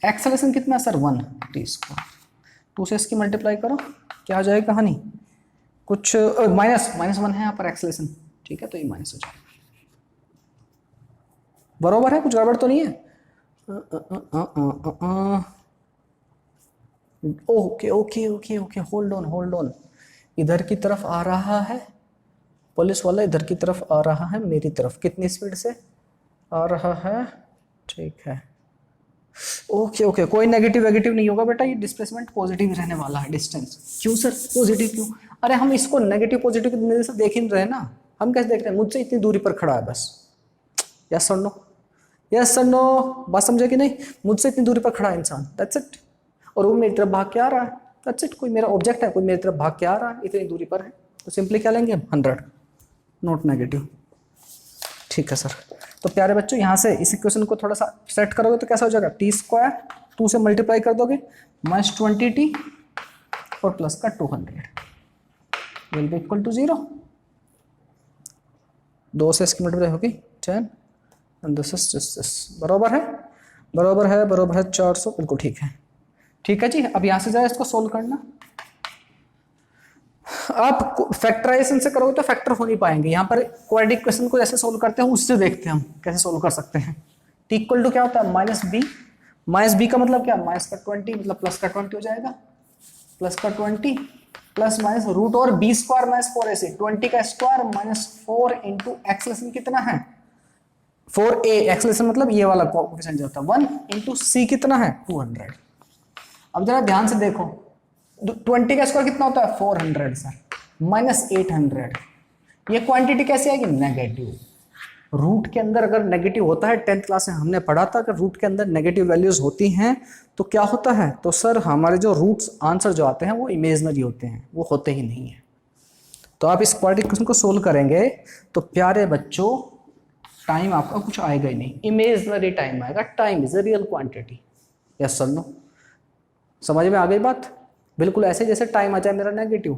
एक्सेलरेशन कितना सर? 1 t²। 2 से इसकी मल्टीप्लाई करो, क्या आ जाएगा कहानी? कुछ -1 है यहाँ पर एक्सेलरेशन। ठीक है, तो ये माइनस हो जाएगा, बरोबर है, कुछ गड़बड़ तो नहीं है? Okay okay okay okay, hold on. इधर की तरफ आ रहा है पुलिस वाला, इधर की तरफ आ रहा है मेरी तरफ, कितनी स्पीड से आ रहा है? ठीक है, ओके ओके, कोई नेगेटिव नहीं होगा बेटा, ये डिस्प्लेसमेंट पॉजिटिव रहने वाला है। डिस्टेंस क्यों सर पॉजिटिव क्यों? अरे हम इसको नेगेटिव पॉजिटिव की नजर से देख ही नहीं रहे ना, हम कैसे देख रहे हैं? मुझसे इतनी दूरी पर खड़ा है bus. Yes sir no, yes sir no, बात समझे कि नहीं? मुझसे इतनी दूरी पर खड़ा है इंसान, दैट्स इट, और वो मेरी तरफ भाग के आ रहा है, दैट्स इट। कोई मेरा ऑब्जेक्ट है, कोई मेरी तरफ भाग के आ रहा है, इतनी दूरी पर है, तो सिंपली क्या लेंगे? 100, नॉट नेगेटिव। ठीक है सर, तो प्यारे बच्चों यहाँ से इस इक्वेशन को थोड़ा सा सेट करोगे तो कैसा हो जाएगा? t², 2 से मल्टीप्लाई कर दोगे, -20t और प्लस का 200 विल बी इक्वल टू 0। 2 से इसकी मल्टीप्लाई होगी 10 and this is just this. बराबर है 400, बिल्कुल ठीक है। ठीक है जी, अब यहाँ से जाए इसको सोल्व करना। आप फैक्टराइजेशन से करोगे तो फैक्टर हो नहीं पाएंगे। यहाँ पर क्वाड्रेटिक क्वेश्चन को जैसे सोल्व करते हैं उससे देखते हैं हम कैसे सोल्व कर सकते हैं। टी इक्वल टू क्या होता है माइनस बी का मतलब क्या, माइनस का 20 मतलब प्लस का 20 हो जाएगा, प्लस का 20 प्लस माइनस रूट और बी स्क्वायर माइनस 4ac 20 का स्क्वायर माइनस 4 इंटू एक्सलेशन कितना है 4a, एक्सलेशन मतलब ये वाला कोएफिशिएंट जो होता है 1 इंटू सी कितना है 200। अब जरा ध्यान से देखो 20 का स्क्वायर कितना होता है 400 सर माइनस 800, ये क्वांटिटी कैसे आएगी नेगेटिव। रूट के अंदर अगर नेगेटिव होता है 10th क्लास में हमने पढ़ा था, अगर रूट के अंदर नेगेटिव वैल्यूज होती हैं तो क्या होता है, तो सर हमारे जो रूट्स आंसर जो आते हैं वो इमेजनरी होते हैं, वो होते ही नहीं है। तो आप इस क्वाड्रेटिक क्वेश्चन को सोल्व करेंगे तो प्यारे बच्चों टाइम आपका कुछ आएगा ही नहीं, इमेजनरी टाइम आएगा। Time is a real quantity, yes sir no, समझ में आ गई बात। बिल्कुल ऐसे जैसे टाइम आ जाए मेरा नेगेटिव,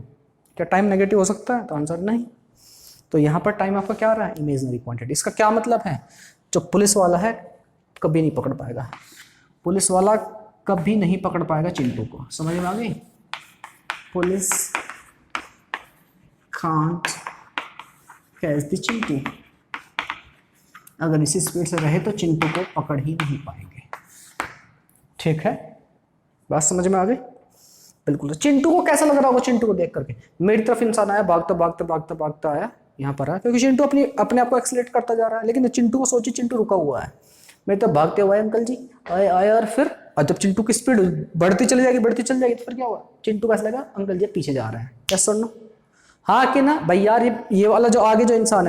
क्या टाइम नेगेटिव हो सकता है, तो आंसर नहीं। तो यहाँ पर टाइम आपका क्या आ रहा है इमेजनरी क्वांटिटी। इसका क्या मतलब है, जो पुलिस वाला है कभी नहीं पकड़ पाएगा, पुलिस वाला कभी नहीं पकड़ पाएगा चिंटू को, समझ में आ गई। Police can't catch the Chintu, अगर इसी स्पीड से रहे तो चिंटू को पकड़ ही नहीं पाएंगे, ठीक है, बात समझ में आ गई। बिल्कुल, चिंटू को कैसा लग रहा होगा, चिंटू को देख करके मेरी तरफ इंसान आया भागता भागता भागता भागता आया यहाँ पर आया, क्योंकि चिंटू अपने आप को एक्सीलरेट करता जा रहा है, लेकिन चिंटू को सोचिए चिंटू रुका हुआ है, मेरी तरफ भागते हुए अंकल जी आए आए, और फिर जब चिंटू की स्पीड बढ़ती चली जाएगी तो फिर क्या हुआ, चिंटू को ऐसा लगा अंकल जी पीछे जा रहे हैं, यस और नो, हाँ कि ना भाई यार, ये वाला जो आगे जो इंसान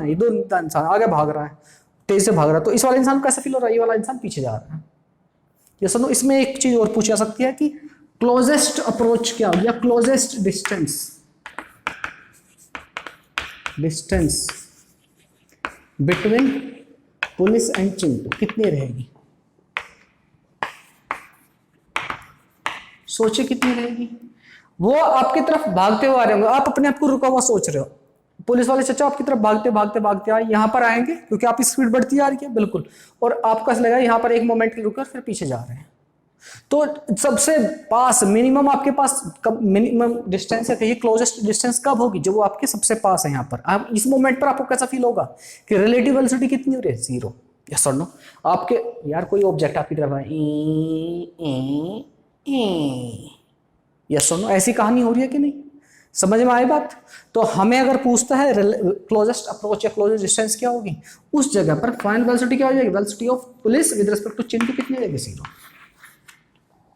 है ये दो इंसान आगे भाग रहा है, तेज से भाग रहा है, तो इस वाले इंसान को कैसा फील हो रहा है, ये वाला इंसान पीछे जा रहा है, यस और नो। इसमें एक चीज और पूछी जा सकती है कि क्लोजेस्ट अप्रोच क्या हो, या closest distance between police and Chintu कितनी रहेगी, सोचे कितनी रहेगी। वो आपकी तरफ भागते हुए आ रहे होंगे, आप अपने आप को रुका हुआ सोच रहे हो, पुलिस वाले चचा आपकी तरफ भागते भागते भागते आए, यहां पर आएंगे क्योंकि आप स्पीड बढ़ती आ रही है, बिल्कुल, और आपको ऐसा लगा यहां पर एक मोमेंट के रुकर फिर पीछे जा रहे हैं, तो सबसे पास मिनिमम आपके पास मिनिमम डिस्टेंस है, क्लोजेस्ट डिस्टेंस कब होगी, जब वो आपके सबसे पास है। यहाँ पर आप इस मोमेंट पर आपको कैसा फील होगा कि रिलेटिव वेलोसिटी कितनी हो रही है, 0, यस और नो। आपके यार कोई ऑब्जेक्ट आपकी तरफ है, यस और नो, ऐसी कहानी हो रही है कि नहीं, समझ में आई बात। तो हमें अगर पूछता है क्लोजेस्ट अप्रोच या क्लोजेस्ट डिस्टेंस क्या होगी, उस जगह पर फाइनल वेलोसिटी क्या हो जाएगी, velocity of police with respect to Chintu कितनी रहेगी, 0,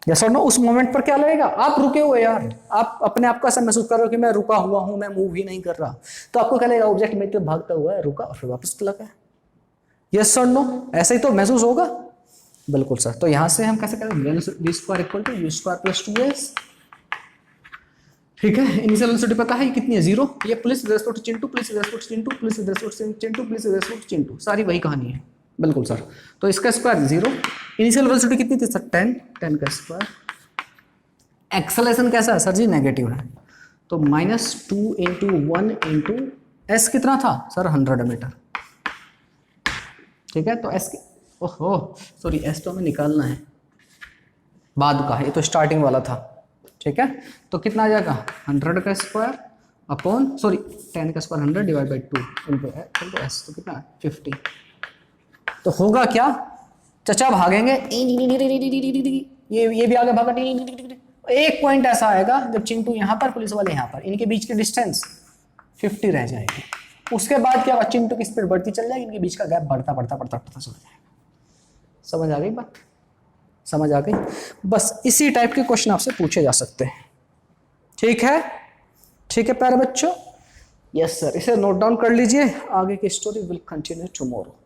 यस और नो। उस मोमेंट पर क्या लगेगा, आप रुके हुए यार, आप अपने आप को ऐसा महसूस कर रहे हो कि मैं रुका हुआ हूं, मैं मूव ही नहीं कर रहा, तो आपको क्या लगेगा, ऑब्जेक्ट मेरी तरफ भागता हुआ है, रुका और फिर वापस चला गया, यस और नो, ऐसा ही तो महसूस होगा, बिल्कुल सर। तो यहां से हम कैसे करेंगे, v square equal to u square plus 2s, ठीक है। इनिशियल वेलोसिटी पता है कितनी है, 0, ये police with respect to Chintu, police with respect to Chintu, police with respect to Chintu, police with respect to Chintu, सारी वही कहानी है, बिल्कुल सर। तो इसका स्क्वायर 0, इनिशियल वेलोसिटी कितनी थी सर 10 का स्क्वायर, एक्सेलरेशन कैसा है सर जी, नेगेटिव है, तो -2 इंटू 1 इंटू एस कितना था सर 100 मीटर, ठीक है। तो एस, ओहो सॉरी, एस तो हमें निकालना है बाद का, ये तो स्टार्टिंग वाला था, ठीक है। तो कितना आ जाएगा 100 का स्क्वायर अपॉन 10 का square 100 divide by 2 into S, तो कितना 50। तो होगा क्या, चचा भागेंगे, ये भी आगे भागा, एक पॉइंट ऐसा आएगा जब चिंटू यहाँ पर पुलिस वाले यहाँ पर, इनके बीच की डिस्टेंस 50 रह जाएगी, उसके बाद क्या होगा, चिंटू की स्पीड बढ़ती चल जाएगी, इनके बीच का गैप बढ़ता बढ़ता बढ़ता बढ़ता चला जाएगा, समझ आ गई बात, समझ आ गई। बस इसी टाइप के क्वेश्चन आपसे पूछे जा सकते हैं, ठीक है, ठीक है प्यारे बच्चों, यस सर, इसे नोट डाउन कर लीजिए, आगे की स्टोरी विल कंटिन्यू टुमारो,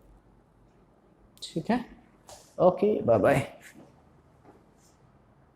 ठीक है, ओके बाय बाय।